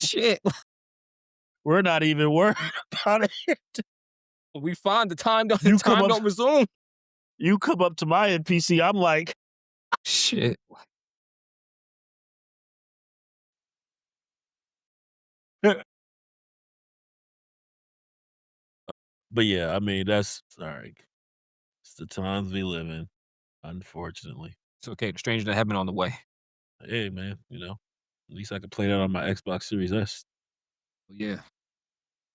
Shit. we're not even worried about it. We find the time don't the You come time up don't resume. you come up to my NPC, I'm like, Shit. but yeah, I mean that's all right. It's the times we live in, unfortunately. It's okay. The stranger to heaven on the way. Hey man, at least I can play that on my Xbox Series S. Yeah.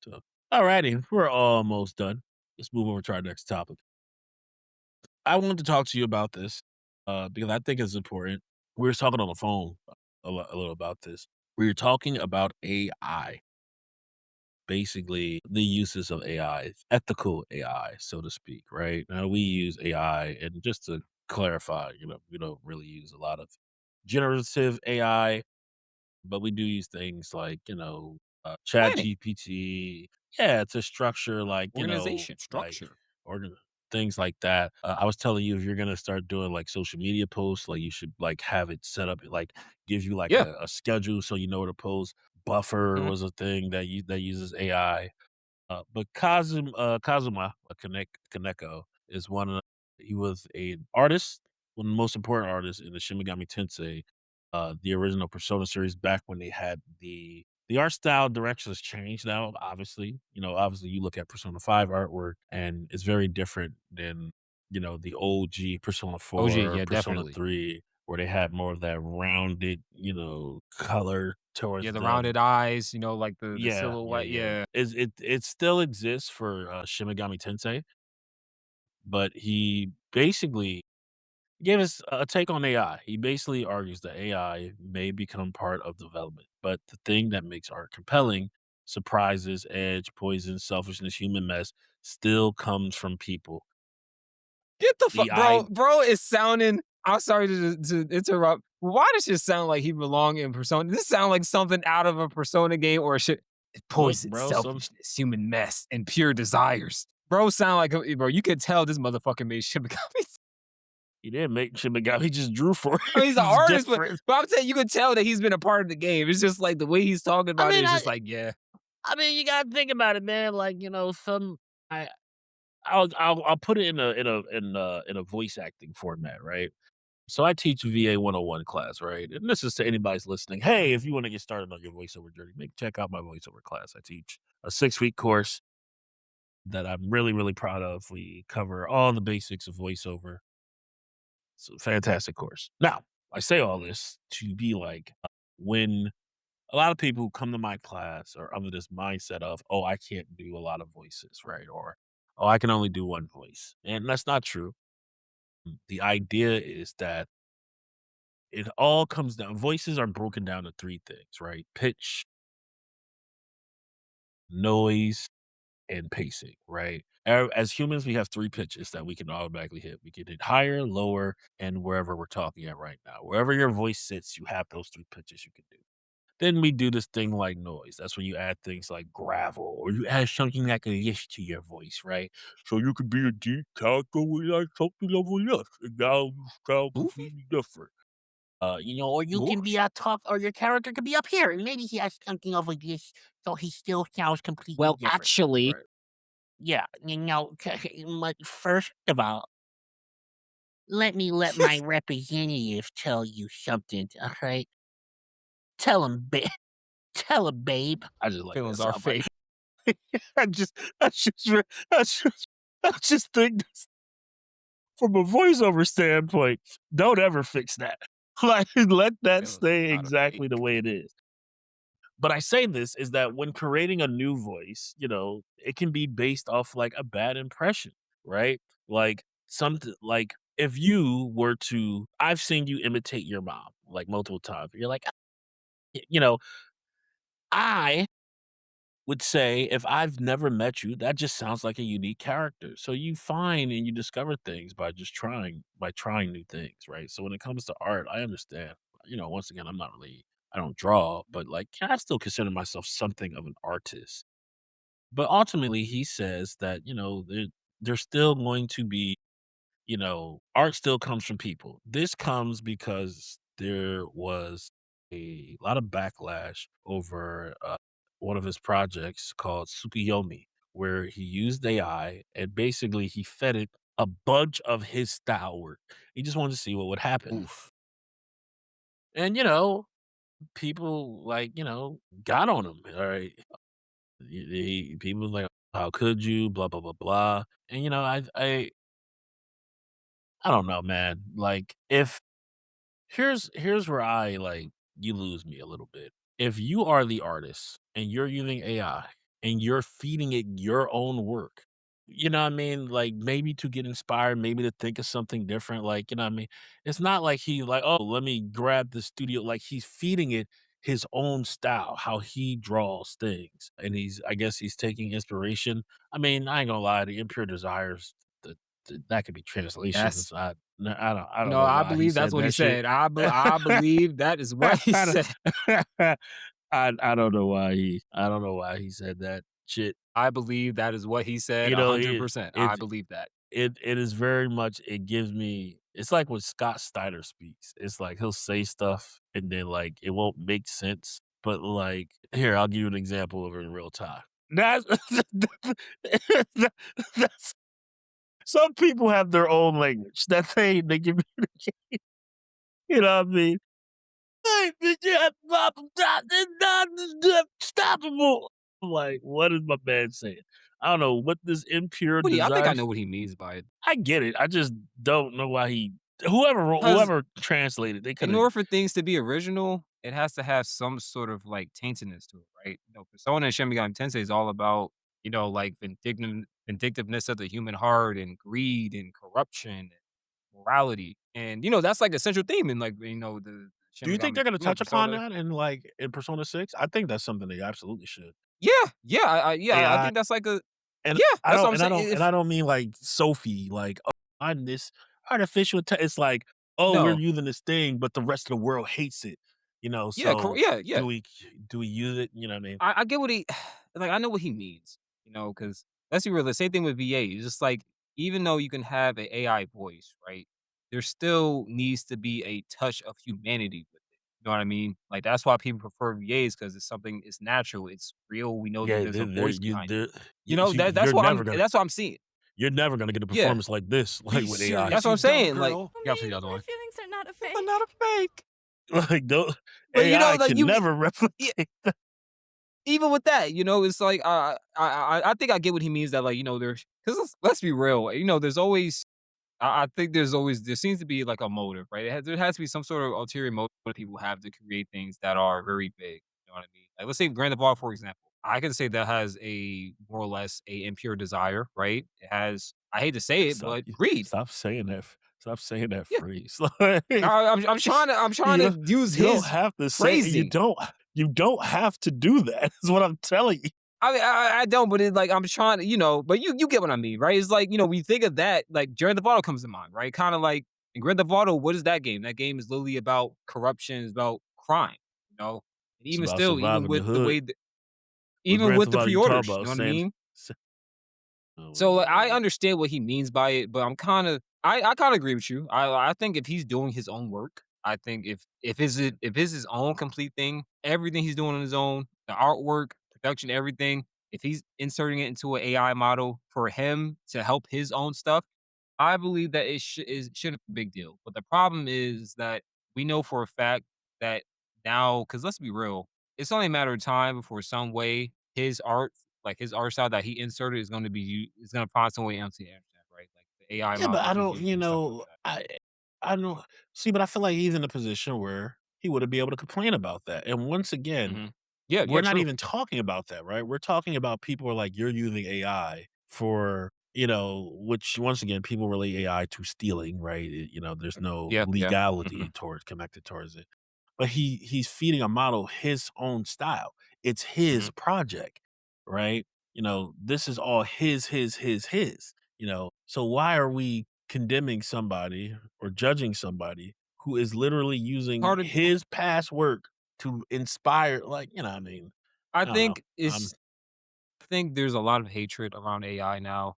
So alrighty, we're almost done. Let's move over to our next topic. I wanted to talk to you about this because I think it's important. We were talking on the phone a little about this. We were talking about AI, basically the uses of AI, ethical AI, so to speak, right? Now we use AI, and just to clarify, we don't really use a lot of generative AI, but we do use things like, Chat Planning, GPT, yeah, to structure like, organization, like structure. organ things like that. I was telling you if you're gonna start doing like social media posts, like you should like have it set up, like give you like Yeah. a schedule so you know where to post. Buffer Mhm. was a thing that uses AI. But Kazuma Kaneko is one of he was an artist, one of the most important artists in the Shin Megami Tensei, the original Persona series back when they had the art style direction has changed now, obviously. Obviously you look at Persona 5 artwork and it's very different than, the OG Persona OG, 4, yeah, Persona definitely. 3, where they had more of that rounded, color Yeah, towards the them. rounded eyes, like the Yeah, yeah, silhouette. yeah. Yeah. It still exists for, Shin Megami Tensei, but he basically gave us a take on AI. He basically argues that AI may become part of development, but the thing that makes art compelling, surprises, edge, poison, selfishness, human mess, still comes from people. Get the fuck, The I bro is sounding. I'm sorry to interrupt. Why does it sound like he belong in Persona? This sound like something out of a Persona game or a shit. look, Poison, bro. Some selfishness, human mess, and pure desires. Bro, sound like bro. You could tell this motherfucker made shit. he didn't make Shinigami. He just drew for I it. mean, he's an It's artist, different. but I'm saying you could tell that he's been a part of the game. It's just like the way he's talking I about it mean, is I just like, yeah, I mean, you gotta think about it, man. Like, some I I'll put it in a voice acting format, right? So I teach VA 101 class, right? And this is to anybody's listening. Hey, if you want to get started on your voiceover journey, make check out my voiceover class. I teach a 6-week course that I'm really, really proud of. We cover all the basics of voiceover. It's a fantastic course. Now, I say all this to be like, when a lot of people who come to my class are under this mindset of, oh, I can't do a lot of voices, right? Or, oh, I can only do one voice. And that's not true. The idea is that it all comes down, voices are broken down to three things, right? Pitch, noise, and pacing, right? As humans, we have three pitches that we can automatically hit. We can hit higher, lower, and wherever we're talking at right now. Wherever your voice sits, you have those three pitches you can do. Then we do this thing like noise. That's when you add things like gravel or you add something like a lift to your voice, right? So you could be a deep character with like something of a lift. And now you sound goofy, completely different. Or you can be gosh. a talk, or your character could be up here, and maybe he has something over this, so he still sounds completely Well, different. actually, Right. Yeah, but first of all, let my representative tell you something, all right? Tell him, tell him, babe. I just like that feelings are soundbite. fake. I just, I just, re- I just think this, from a voiceover standpoint, don't ever fix that. Like, let that Feelings are stay kind of exactly the fake. way it is. But I say this is that when creating a new voice, it can be based off like a bad impression, right? Like something like if you were to, I've seen you imitate your mom like multiple times. You're like, you know, I would say if I've never met you, that just sounds like a unique character. So you find and you discover things by trying new things, right? So when it comes to art, I understand. Once again, I don't draw, but like I still consider myself something of an artist. But ultimately, he says that, there's still going to be, art still comes from people. This comes because there was a lot of backlash over one of his projects called Tsukiyomi, where he used AI and basically he fed it a bunch of his style work. He just wanted to see what would happen. Oof. And, people like, got on him. All right. People was like, "How could you?" Blah blah blah blah. And I don't know, man. Like, if here's where I like you lose me a little bit. If you are the artist and you're using AI and you're feeding it your own work, you know what I mean? Like maybe to get inspired, maybe to think of something different. Like, you know what I mean? It's not like he like, oh, let me grab the studio. Like he's feeding it his own style, how he draws things. And I guess he's taking inspiration. I mean, I ain't gonna lie, the impure desires that could be That's translations. I don't no, know I why he believe that's said what he that shit. said. I believe that is what he I don't said. I don't know why he said that shit. I believe that is what he said You know, it 100%. I it believe that. it is very much it gives me it's like when Scott Steiner speaks. It's like he'll say stuff and then like it won't make sense. But like here, I'll give you an example of it in real time. That's that's some people have their own language that they can you know what I mean? Hey, stoppable. I'm like, what is my man saying? I don't know what this impure I think I desires. know what he means by it. I get it. I just don't know why Because whoever translated, they could in have. order for things to be original, it has to have some sort of like taintedness to it, right? Persona and Shin Megami Tensei is all about, like vindictiveness of the human heart and greed and corruption and morality. And, that's like a central theme in like, the Do Shin you think Megami, they're gonna touch upon Persona. that in, like, in Persona 6? I think that's something they absolutely should. Yeah, yeah, I AI think that's like a and yeah, I that's what don't I'm and I saying. don't and If I don't mean like Sophie, like, "Oh, I'm this artificial it's like, "Oh, we're no, using this thing, but the rest of the world hates it." yeah, So yeah, yeah. do we use it? You know what I mean? I get what he like. I know what he means, because let's be real. The same thing with VA. It's just like even though you can have an AI voice, right? There still needs to be a touch of humanity with it. You know what I mean? Like that's why people prefer VAs because it's something. It's natural. It's real. We know that Yeah, there's a voice behind it. they're You know that you're never gonna that's what I'm seeing. get a Yeah, performance like this, like, Be with AI. that's serious, what you I'm dumb saying. Like girl. you gotta play the Me, other my one. feelings are not a But not fake. a fake. Like, don't But AI like can never yeah, replicate that. even with that, it's like I think I get what he means that like there's because let's be real, there's always I think there seems to be like a motive, right? There has to be some sort of ulterior motive that people have to create things that are very big. You know what I mean? Like let's say Grand Theft Auto, for example. I can say that has a more or less a impure desire, right? It has I hate to say it, Stop but greed. stop saying that Yeah. phrase. Like, I'm trying you know, to use you don't his have to say phrasing. you don't have to do that, is what I'm telling you. I mean, I don't, but it's like I'm trying to, but you get what I mean, right? It's like, when you think of that, like Grand Theft Auto comes to mind, right? Kind of like in Grand Theft Auto, what is that game? That game is literally about corruption, it's about crime, you know? And It's even about still, even surviving the with the hood. way What even Grand with Theft the Auto you talking pre-orders, you about? know what I mean? Oh my So like, I god. understand what he means by it, but I kind of agree with you. I think if he's doing his own work, I think if it's his own complete thing, everything he's doing on his own, the artwork, production, everything, if he's inserting it into an AI model for him to help his own stuff, I believe that it shouldn't be a big deal. But the problem is that we know for a fact that now, because let's be real, it's only a matter of time before some way his art, like his art style that he inserted, is going to find some way onto the internet, right? Like the AI Yeah, but models I he's don't, using, stuff like that. I don't see, but I feel like he's in a position where he wouldn't be able to complain about that. And once again, Hmm. Yeah, we're yeah, not true. even talking about that, right? We're talking about people are like, you're using AI for, which once again, people relate AI to stealing, right? There's no Yeah, yeah. Hmm. legality towards connected towards it. But he's feeding a model his own style. It's his Hmm. project, right? This is all his. So why are we condemning somebody or judging somebody who is literally using Part of his past work to inspire, like, what I mean? I I don't know. think it's I think there's a lot of hatred around AI now.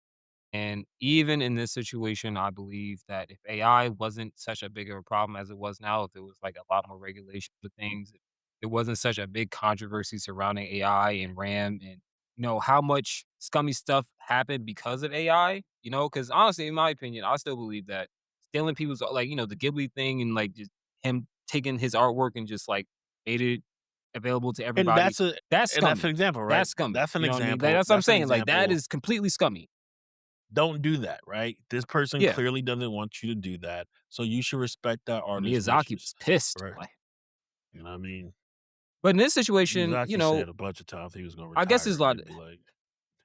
And even in this situation, I believe that if AI wasn't such a bigger problem as it was now, if there was like a lot more regulation of things, if there wasn't such a big controversy surrounding AI and RAM and how much scummy stuff happened because of AI, because honestly, in my opinion, I still believe that stealing people's like, the Ghibli thing and like just him taking his artwork and just like made it available to And everybody. that's a That's and that's an scummy. example, right? That's scummy. That's an You know what I mean? Like, example that's what I'm that's an saying. Like that example. is completely scummy. Don't do that, right? This person Yeah. clearly doesn't want you to do that, so you should respect that And artist's Miyazaki wishes, was pissed. right? Like, You know what I mean? but in this situation, Miyazaki said a bunch of times he was gonna I guess retire, there's a and lot. they'd be like,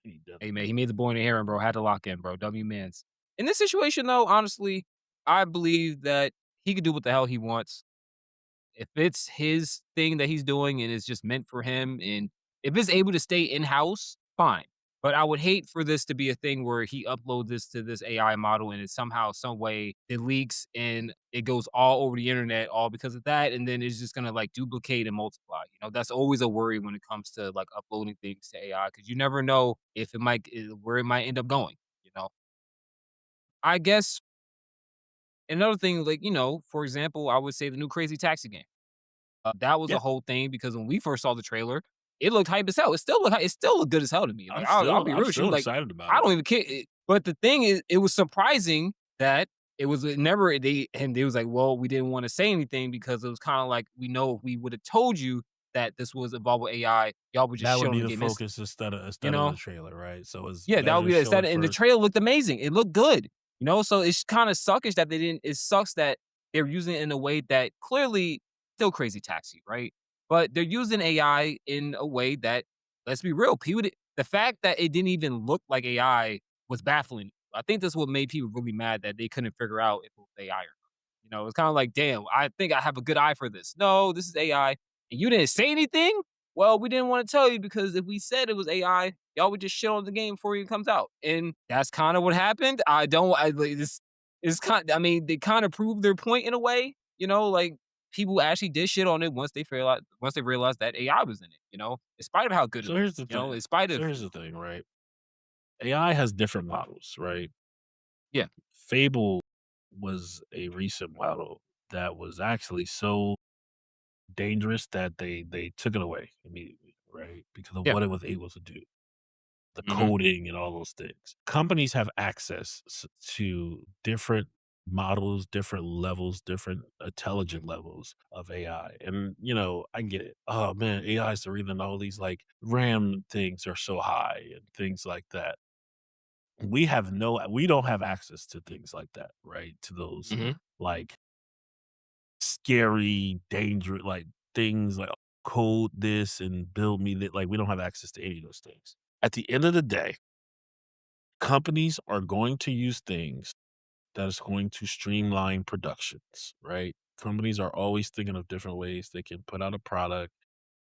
"He Hey definitely man, he will." made the boy in the harem, bro. Had to lock in, bro. W mans. In this situation, though, honestly, I believe that he could do what the hell he wants. If it's his thing that he's doing and it's just meant for him, and if it's able to stay in house, fine. But I would hate for this to be a thing where he uploads this to this AI model and it somehow, some way, it leaks and it goes all over the internet, all because of that, and then it's just gonna like duplicate and multiply. That's always a worry when it comes to like uploading things to AI because you never know if where it might end up going. You know, I guess another thing, like for example, I would say the new Crazy Taxi game. That was a Yeah, whole thing because when we first saw the trailer, it looked hype as hell. It still looked good as hell to me. Like I'll be I'm real with you. still Like excited about I it. don't even care. But the thing is, it was surprising that it was never they was like, well, we didn't want to say anything because it was kind of like we know if we would have told you that this was involved with AI, y'all would just That shit would on be the the game instantly. focus instead of You the know? trailer, right? So it's Yeah, that would better be to the show instead it and the first. trailer looked amazing. It looked good, so it's kinda suckish that they didn't it sucks that they're using it in a way that clearly still Crazy Taxi, right? But they're using AI in a way that, let's be real, the fact that it didn't even look like AI was baffling. I think that's what made people really mad that they couldn't figure out if it was AI or not. You know, it's kind of like, damn, I think I have a good eye for this. No, this is AI. And you didn't say anything? Well, we didn't want to tell you because if we said it was AI, y'all would just shit on the game before it comes out. And that's kind of what happened. I don't, I like this is kind I mean, they kind of proved their point in a way, you know, like people actually did shit on it once they realized that AI was in it, you know, in spite of how good it So here's was, the you know, thing. in spite So of, here's the thing, right? AI has different models, right? yeah, Fable was a recent model that was actually so dangerous that they took it away immediately, right? Because of yeah, what it was able to do, the hmm, coding and all those things. Companies have access to different models, different levels, different intelligent levels of AI. And I get it. Oh man, AI is the reason all these like RAM things are so high and things like that. We don't have access to things like that, right? To those hmm. like scary, dangerous, like things like code this and build me that. Like we don't have access to any of those things. At the end of the day, companies are going to use things that is going to streamline productions, right? Companies are always thinking of different ways they can put out a product,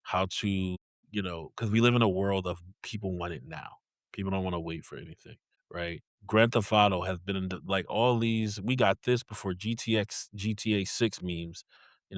how to, because we live in a world of people want it now. People don't want to wait for anything, right? Grand Theft Auto has been in like all these. We got this before GTA 6 memes.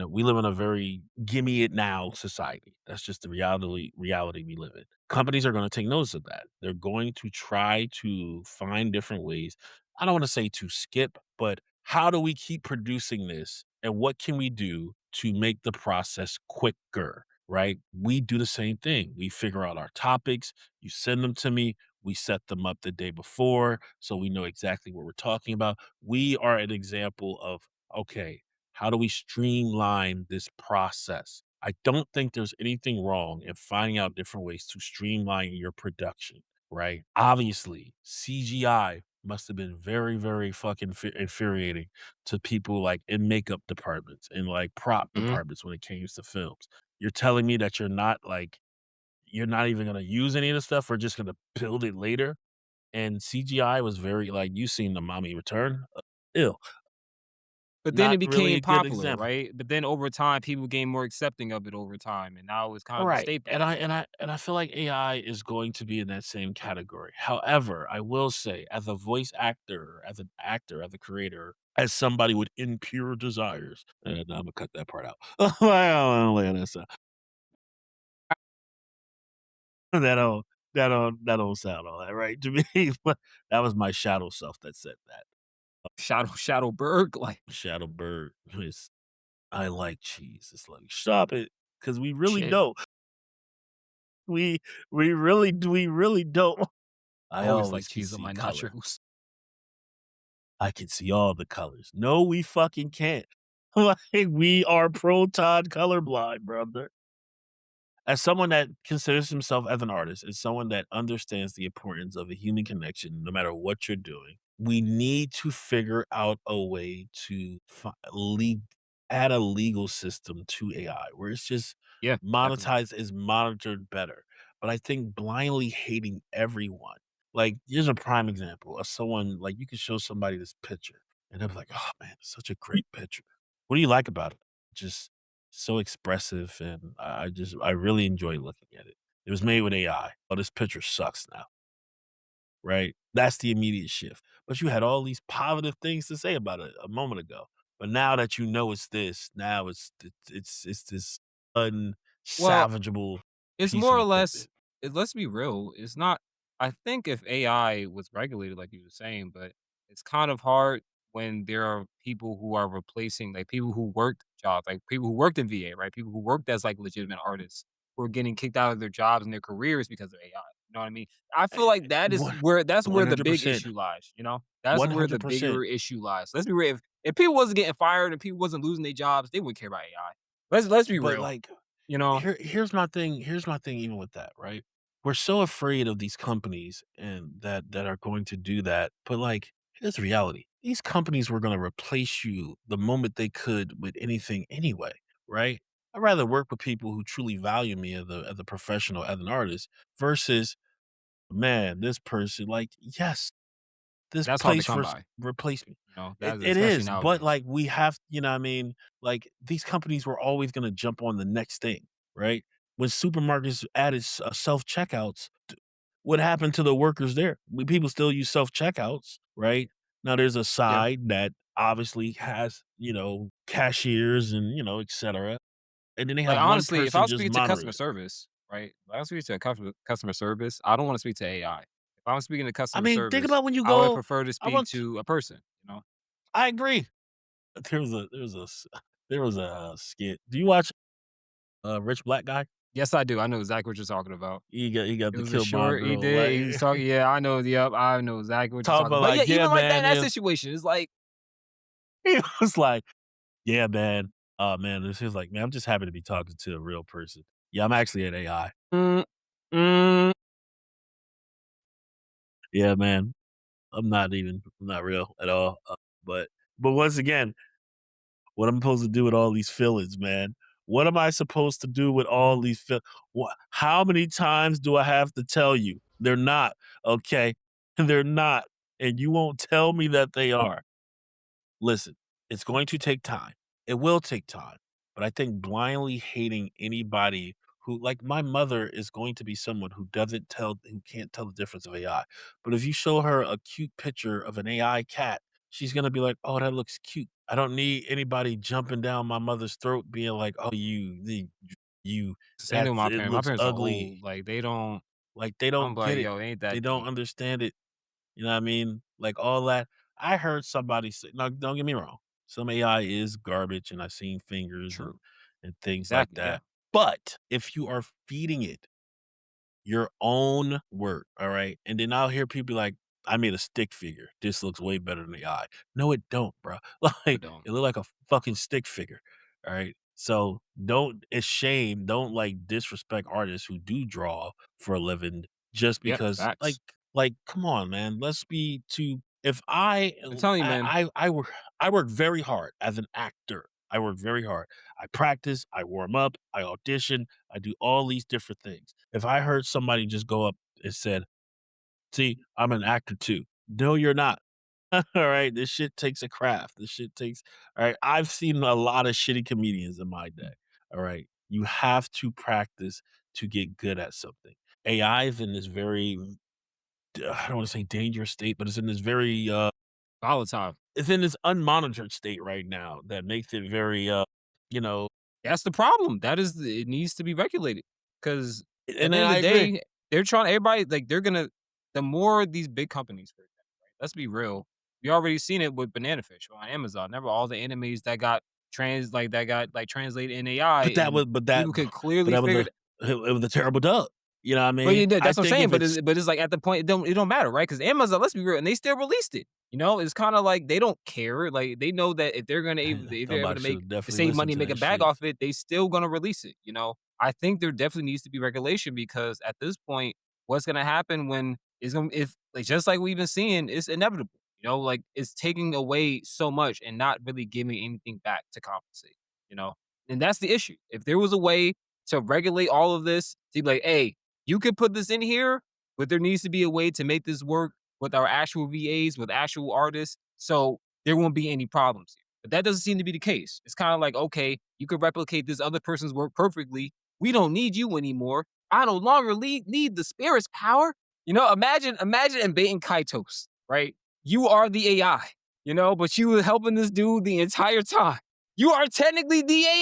We live in a very gimme it now society. That's just the reality we live in. Companies are going to take notice of that. They're going to try to find different ways. I don't want to say to skip, but how do we keep producing this? And what can we do to make the process quicker? Right? We do the same thing. We figure out our topics, you send them to me, we set them up the day before so we know exactly what we're talking about. We are an example of, okay, how do we streamline this process? I don't think there's anything wrong in finding out different ways to streamline your production, right? Obviously, CGI must have been very, very fucking infuriating to people like in makeup departments and like prop Hmm. departments when it came to films. You're telling me that you're not even gonna use any of the stuff, we're just gonna build it later? And CGI was very like, you seen the Mommy Return? Ew, But then not it really a became good popular, example. right? But then over time, people became more accepting of it over time, and now it's kind of a Right, staple. and I feel like AI is going to be in that same category. However, I will say, as a voice actor, as an actor, as a creator, as somebody with impure desires, and Imma cut that part out. Let that sound. That don't sound all that right to me, but that was my shadow self that said that. Shadowberg, like Shadow bird is I like cheese. It's like, "Stop it, because we really shit. don't. We we really don't." I Always like always can cheese on see my color. nachos. I can see all the colors. No, we fucking can't. Like, we are proton colorblind, brother. As someone that considers himself as an artist, as someone that understands the importance of a human connection, no matter what you're doing, we need to figure out a way to add a legal system to AI where it's just Yeah, definitely. monetized is monitored better. But I think blindly hating everyone, like here's a prime example of someone like you could show somebody this picture and they'll be like, "Oh man, it's such a great picture. What do you like about it?" Just so expressive, and I really enjoy looking at it. It was made with AI. Oh, this picture sucks now, right? That's the immediate shift. But you had all these positive things to say about it a moment ago. But now that you know it's this, now it's this Well, unsavageable it's piece more of or less equipment. let's be real, it's not I think if AI was regulated like you were saying, but it's kind of hard when there are people who are replacing like, people who worked jobs, like, people who worked in VA, right? People who worked as, like, legitimate artists who are getting kicked out of their jobs and their careers because of AI, you know what I mean? I feel Eh, like that is one where that's where the big 100%, issue lies, you know? That's where the 100%. bigger issue lies. Let's be real, if people wasn't getting fired and people wasn't losing their jobs, they wouldn't care about AI. Let's be But, real, like, you know? here's my thing even with that, right? We're so afraid of these companies and that are going to do that, but, like, here's the reality. These companies were gonna replace you the moment they could with anything anyway, right? I'd rather work with people who truly value me as a professional, as an artist, versus, man, this person like, yes. this That's hard to place come for by, replace me. that's It especially is, but, nowadays. like, we have you know what I mean? Like, these companies were always gonna jump on the next thing, right? When supermarkets added self-checkouts, what happened to the workers there? People still use self-checkouts, right? Now there's a Yeah. side that obviously has, cashiers and, etcetera, and then they Like, have one honestly, if I person was just speaking to monitoring customer it. service, right? If I was speaking to a customer service, I don't wanna speak to AI. If I'm speaking to I customer mean, think service, about when you I would go prefer to I speak want to a person? I agree. There was a skit. Do you watch, Rich Black Guy? Yes, I do. I know exactly what you're talking about. He got It the was a kill bomb short he girl, did, like, he was talking yeah, I know, yep, I know exactly what you're talking talking about about. Yeah, like, "Yeah, even like that in man," that situation, it's like, he was like, "Yeah, man. Oh, man," he was like, "Man, I'm just happy to be talking to a real person. Yeah, I'm actually an AI. mm, mm, Yeah, man. I'm not real at all." But once again, what I'm supposed to do with all these feelings, man? What am I supposed to do with all these how many times do I have to tell you? They're not, okay? They're not, and you won't tell me that they are. Listen, it's going to take time. It will take time. But I think blindly hating anybody who like my mother is going to be someone who can't tell the difference of AI. But if you show her a cute picture of an AI cat, she's gonna be like, "Oh, that looks cute." I don't need anybody jumping down my mother's throat being like, "Oh, you the same thing with that's my it parents. My looks parents are ugly." old, like, they don't Like they I'm don't like, get it. "Yo, it ain't They that don't deep." understand it. You know what I mean? Like all that. I heard somebody say, now don't get me wrong. Some AI is garbage and I've seen fingers True. and things like Exactly, yeah. that. But if you are feeding it your own work, all right? And then I'll hear people like, "I made a stick figure. This looks way better than the eye." No, it don't, bro. I Like, don't. it look like a fucking stick figure, all right? So, don't it's shame, don't, like, disrespect artists who do draw for a living just Yep, because facts. come on, man. Let's be too if I I'm telling you, man. I work very hard as an actor. I work very hard. I practice, I warm up, I audition, I do all these different things. If I heard somebody just go up and said, "See, I'm an actor too." No, you're not. All right, this shit takes a craft. This shit takes all right. I've seen a lot of shitty comedians in my day. All right. You have to practice to get good at something. AI is in this very I don't want to say dangerous state, but it's in this very Volatile. it's in this unmonitored state right now that makes it very you know, That's the problem. That is it needs to be regulated because at and the then end of I the agree. day, they're trying everybody like, they're gonna the more these big companies, for example, right? Let's be real. We already seen it with Banana Fish on Amazon. Remember all the enemies that got translated in AI, But that and was people could clearly that was figure it was a terrible dub. You know what I well, mean? yeah, I that's what I'm think saying, if it's but it's like at the point it don't matter, right? Because Amazon, let's be real, and they still released it. It's kind of like they don't care. Like they know that if they're able somebody to should make have to definitely save money listened and to make a that bag shit. off it, they still gonna release it. I think there definitely needs to be regulation because at this point, what's gonna happen when is gonna if like just like we've been seeing, it's inevitable. Like it's taking away so much and not really giving anything back to compensate. You know, and that's the issue. If there was a way to regulate all of this, to be like, hey, you could put this in here, but there needs to be a way to make this work with our actual VAs, with actual artists, so there won't be any problems here. But that doesn't seem to be the case. It's kind of like, okay, you could replicate this other person's work perfectly. We don't need you anymore. I no longer need the spirit's power. Imagine embating Kaitos, right? You are the AI, but you were helping this dude the entire time. You are technically the AI.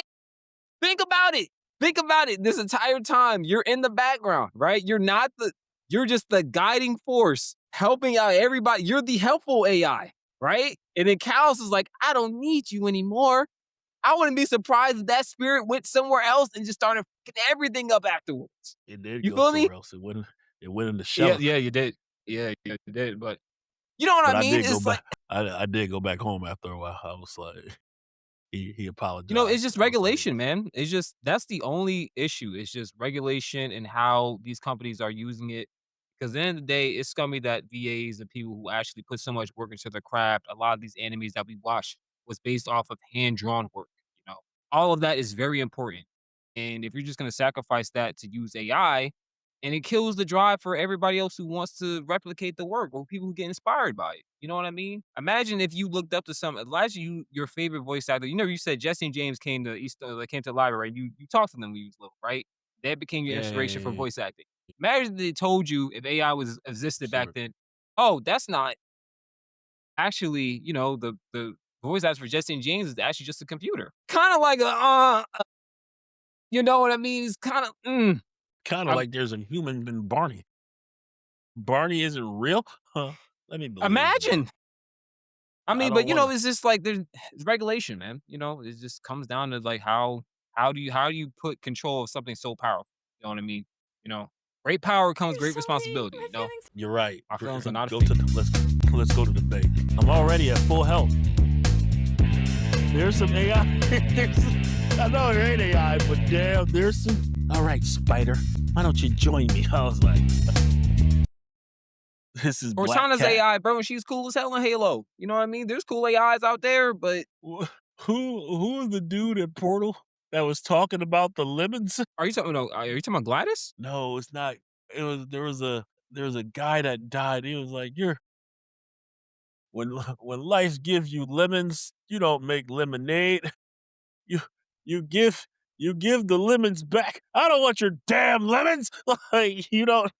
Think about it. Think about it. This entire time, you're in the background, right? You're just the guiding force, helping out everybody. You're the helpful AI, right? And then Callus is like, I don't need you anymore. I wouldn't be surprised if that spirit went somewhere else and just started fucking everything up afterwards. It did You go feel me? somewhere else. It went into Yeah, Shella. yeah, you did. Yeah, you did. But you know what I But I mean? did go It's back like I did go back home after a while. I was like he apologized. It's just I was like, regulation, man. It's just that's the only issue. It's just regulation and how these companies are using it. Because at the end of the day, it's scummy that VAs and people who actually put so much work into their craft, a lot of these animes that we watch was based off of hand drawn work. You know, all of that is very important. And if you're just going to sacrifice that to use AI, and it kills the drive for everybody else who wants to replicate the work or people who get inspired by it. You know what I mean? Imagine if you looked up to some, imagine your favorite voice actor. You know, you said Jesse and James came to came to the library. You talked to them when you was little, right? That became your Yeah, yeah, inspiration for yeah, yeah. voice acting. Imagine they told you if AI was existed back Sure. then. Oh, that's not actually, the voice actor for Jesse and James is actually just a computer. Kind of like you know what I mean? It's kind of Kinda um, like there's a human in Barney. Barney isn't real? Huh. Let me believe that. imagine. I I mean, don't but wanna. it's just like there's it's regulation, man. It just comes down to like how do you put control of something so powerful? You know what I mean? You know, great power comes You're great sorry, responsibility. my You know, feelings. You're right. my feelings are not a Go to fake. the let's go to the bank. I'm already at full health. There's some AI. I know there ain't AI, but damn, there's some. All right, Spider, why don't you join me? I was like, this is Black Cortana's Cat. AI, bro, and she's cool as hell in Halo. You know what I mean? There's cool AIs out there, but Who is the dude at Portal that was talking about the lemons? are you talking? No, are you talking about Gladys? No, it's not. It was there was a guy that died. He was like, "You're when when life gives you lemons, you don't make lemonade. You you give you give the lemons back. I don't want your damn lemons. Like you don't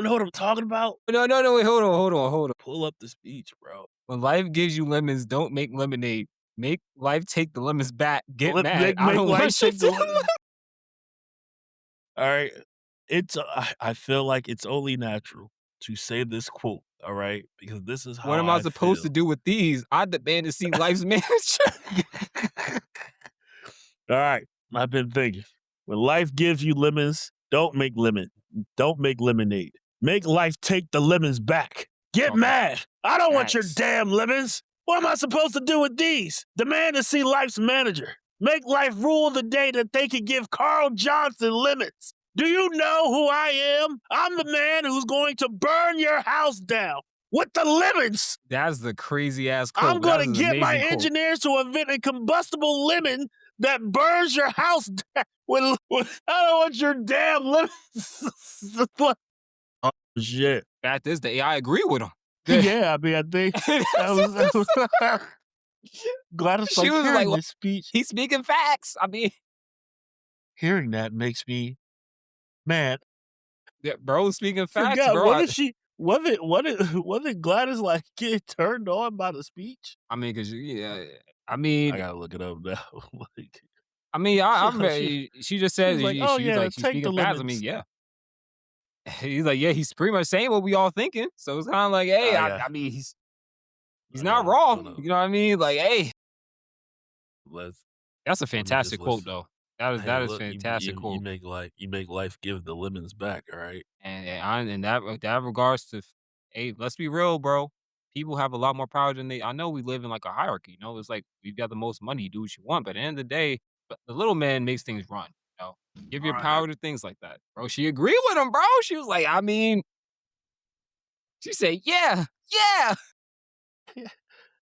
know what I'm talking about. No, no, no. Wait, hold on. Pull up the speech, bro. When life gives you lemons, don't make lemonade. Make life take the lemons back. Get mad. I Make don't life want you take the to. lemons. All right. I feel like it's only natural to say this quote, all right? Because this is What how am I I supposed to feel. do with these? I demand to see life's manager. All right. I've been thinking. When life gives you lemons, don't make lemonade. Make life take the lemons back. Get Okay, mad. I don't want your facts. damn lemons. What am I supposed to do with these? Demand to see life's manager. Make life rule the day that they can give Carl Johnson lemons. Do you know who I am? I'm the man who's going to burn your house down with the lemons. That's the crazy ass I'm quote, but going that to was an get my amazing quote. engineers to invent a combustible lemon that burns your house down. I don't want your damn lemons. Oh, shit. Fact is, the AI agree with him. Yeah, I mean, I think that was Gladys She like was like, hearing well, this speech. he's speaking facts. I mean, Hearing that makes me mad. yeah, bro, speaking facts, Forgot bro. what did she? Was it Gladys like get turned on by the speech? I mean, cause yeah, I I mean, gotta look it up now. Like I she she just she said was like, "Oh she's yeah, like she's take speaking the facts. I mean, lemons." yeah. He's like, yeah, he's pretty much saying what we all thinking. So it's kind of like, hey, I got I mean, he's I not got wrong. hold up. You know what I mean? Like, hey, Let's that's a let me just fantastic quote, listen. though. Hey, That is look, fantastic quote. you make life give the lemons back, all right? And in that regards to, hey, let's be real, bro. People have a lot more power than they. I know we live in like a hierarchy. You know, it's like you got the most money, you do what you want. But at the end of the day, the little man makes things run. You know, give All your right. power to things like that, bro. She agreed with him, bro. She was like, I mean, she said, yeah, yeah. Yeah.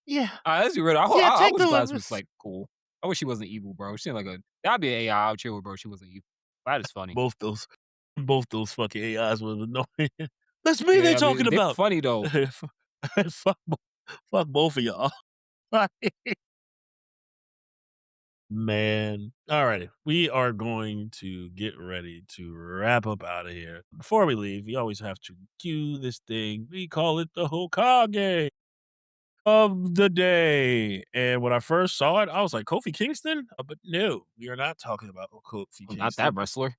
Yeah. Let's be real. Yeah, I take wish the Gladys was lemons. like cool. I wish she wasn't evil, bro. She seemed like a that'd be an AI. I would chill with, bro. She wasn't evil. That is funny. Both those both those fucking AIs was annoying. That's me they Yeah, I talking mean, they about. funny though. Fuck, fuck both of y'all. Man. Alrighty. We are going to get ready to wrap up out of here. Before we leave, we always have to cue this thing. We call it the Hokage of the day. And when I first saw it, I was like, Kofi Kingston? But no, we are not talking about Kofi Oh, not that Kingston. wrestler.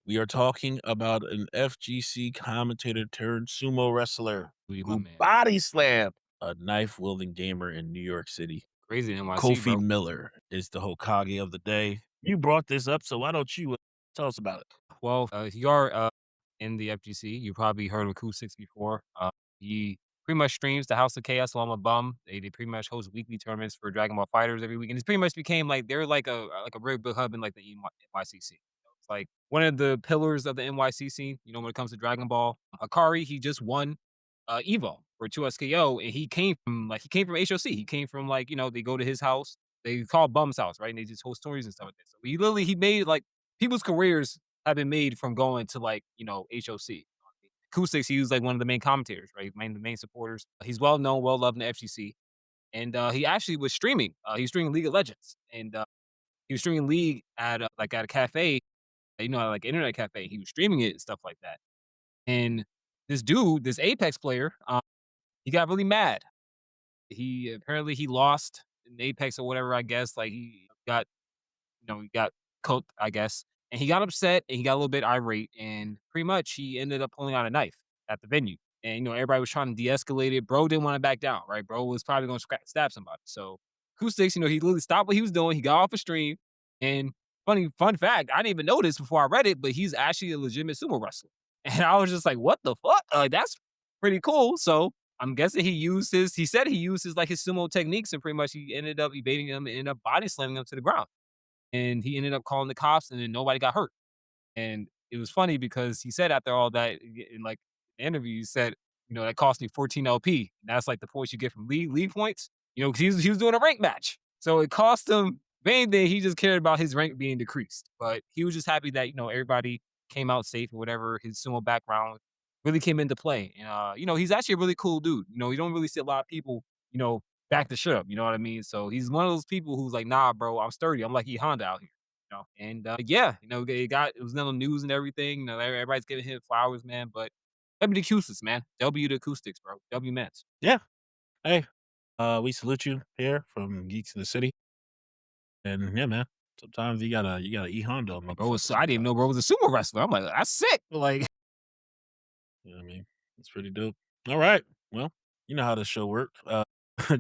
We are talking about an FGC commentator turned sumo wrestler Louis, my who man. body slammed a knife wielding gamer in New York City. Crazy in NYC, Kofi bro. Miller is the Hokage of the day. You brought this up, so why don't you tell us about it? Well, if you are in the FGC, you probably heard of Ku6 before. He pretty much streams the House of Chaos while I'm a bum. They pretty much host weekly tournaments for Dragon Ball Fighters every week, and it's pretty much became like they're like a real big hub in like the NYCC. It's like one of the pillars of the NYCC. You know, when it comes to Dragon Ball, Akari he just won EVO for 2SKO, and he came from HOC. He came from like they go to his house. They call Bum's house, right? And they just host stories and stuff like that. So he made like people's careers have been made from going to like, HOC. Acoustics, he was like one of the main commentators, right? The main supporters. He's well known, well loved in the FGC. And he actually was streaming. He was streaming League of Legends. And he was streaming League at a cafe, like internet cafe. He was streaming it and stuff like that. And this dude, this Apex player, he got really mad. He apparently he lost in Apex or whatever, I guess. Like he got cooked, I guess. And he got upset and he got a little bit irate. And pretty much he ended up pulling out a knife at the venue. And everybody was trying to de-escalate it. Bro didn't want to back down, right? Bro was probably gonna stab somebody. So Acoustics, he literally stopped what he was doing. He got off a stream. And fun fact, I didn't even know this before I read it, but he's actually a legitimate sumo wrestler. And I was just like, what the fuck? Like, that's pretty cool. So I'm guessing he said he used his like his sumo techniques and pretty much he ended up evading him and ended up body slamming him to the ground. And he ended up calling the cops and then nobody got hurt. And it was funny because he said after all that in like the interview, he said, that cost me 14 LP. And that's like the points you get from league points, because he was doing a rank match. So it cost him main thing, he just cared about his rank being decreased. But he was just happy that, everybody came out safe or whatever. His sumo background really came into play. And he's actually a really cool dude. You don't really see a lot of people, back the shit up. You know what I mean? So he's one of those people who's like, nah, bro, I'm sturdy. I'm like E Honda out here. And yeah, it was on the news and everything. Everybody's giving him flowers, man. But W the acoustics, man. W the acoustics, bro. W Mets. Yeah. Hey, we salute you here from Geeks in the City. And yeah, man. Sometimes you gotta eat Hondo, motherfucker. I didn't even know Sometimes. bro was a sumo wrestler. I'm like, that's sick. Like, You know what I mean? It's pretty dope. All right. Well, you know how this show works.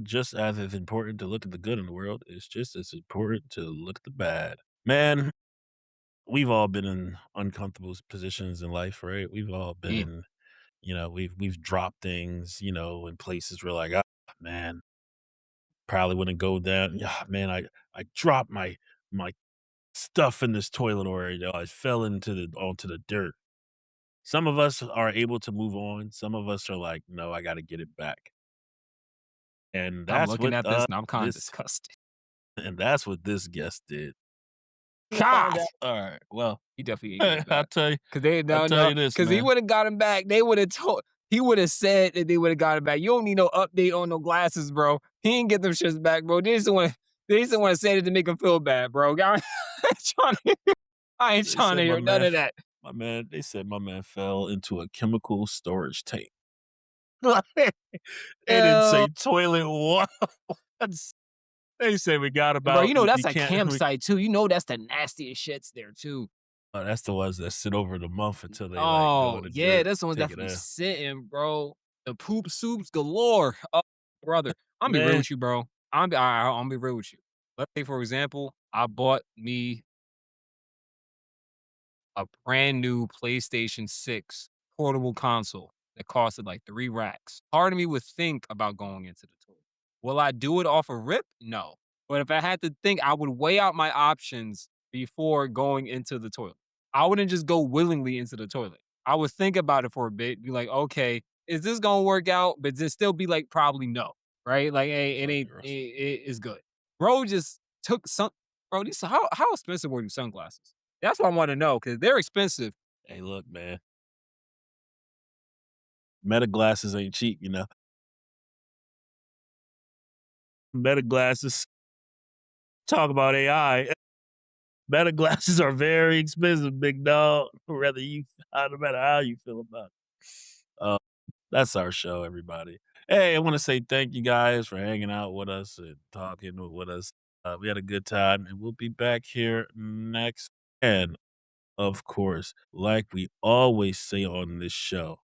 Just as it's important to look at the good in the world, it's just as important to look at the bad. Man, we've all been in uncomfortable positions in life, right? We've all been damn, in, we've dropped things, in places where like, man, probably wouldn't go down. Yeah, man, I dropped my stuff in this toilet, or I fell onto the dirt. Some of us are able to move on. Some of us are like, no, I got to get it back. And I'm that's looking what at this and I'm kind of this disgusted. and that's what this guest did. To find God, out. All right. Well, he definitely ain't get it I'll back. tell you. Cause they I'll no tell no, you this, cause he man. would have got him back. They would have told. He would have said that they would have got him back. You don't need no update on no glasses, bro. He ain't get them shits back, bro. They just want to say it to make him feel bad, bro. I ain't They trying to said hear none of that. they said my man fell into a chemical storage tank. They didn't Hell, say toilet once. They say we got and bro, about that's we a can't we campsite too. That's the nastiest shits there too. oh, that's the ones that sit over the month until they, like, go in Oh the yeah, dirt, that's the ones take that it be out. sitting, bro. The poop soups galore. Oh, brother, I'm be real Man, with you, bro. I'm be real with you. Let's say, for example, I bought me a brand new PlayStation 6 portable console that costed like 3 racks. Part of me would think about going into the toilet. Will I do it off a rip? No. But if I had to think, I would weigh out my options before going into the toilet. I wouldn't just go willingly into the toilet. I would think about it for a bit, be like, okay, is this gonna work out? But then still be like, probably no. Right? Like, hey, it fuck ain't yours. it's good. Bro just took some bro, these how expensive were these sunglasses? That's what I wanna know, because 'cause they're expensive. Hey, look, man, Meta glasses ain't cheap, you know? Meta glasses talk about AI. Meta glasses are very expensive, big dog, whether you no matter how you feel about it. Uh, that's our show, everybody. Hey, I wanna say thank you guys for hanging out with us and talking with us. We had a good time, and we'll be back here next and, of course, like we always say on this show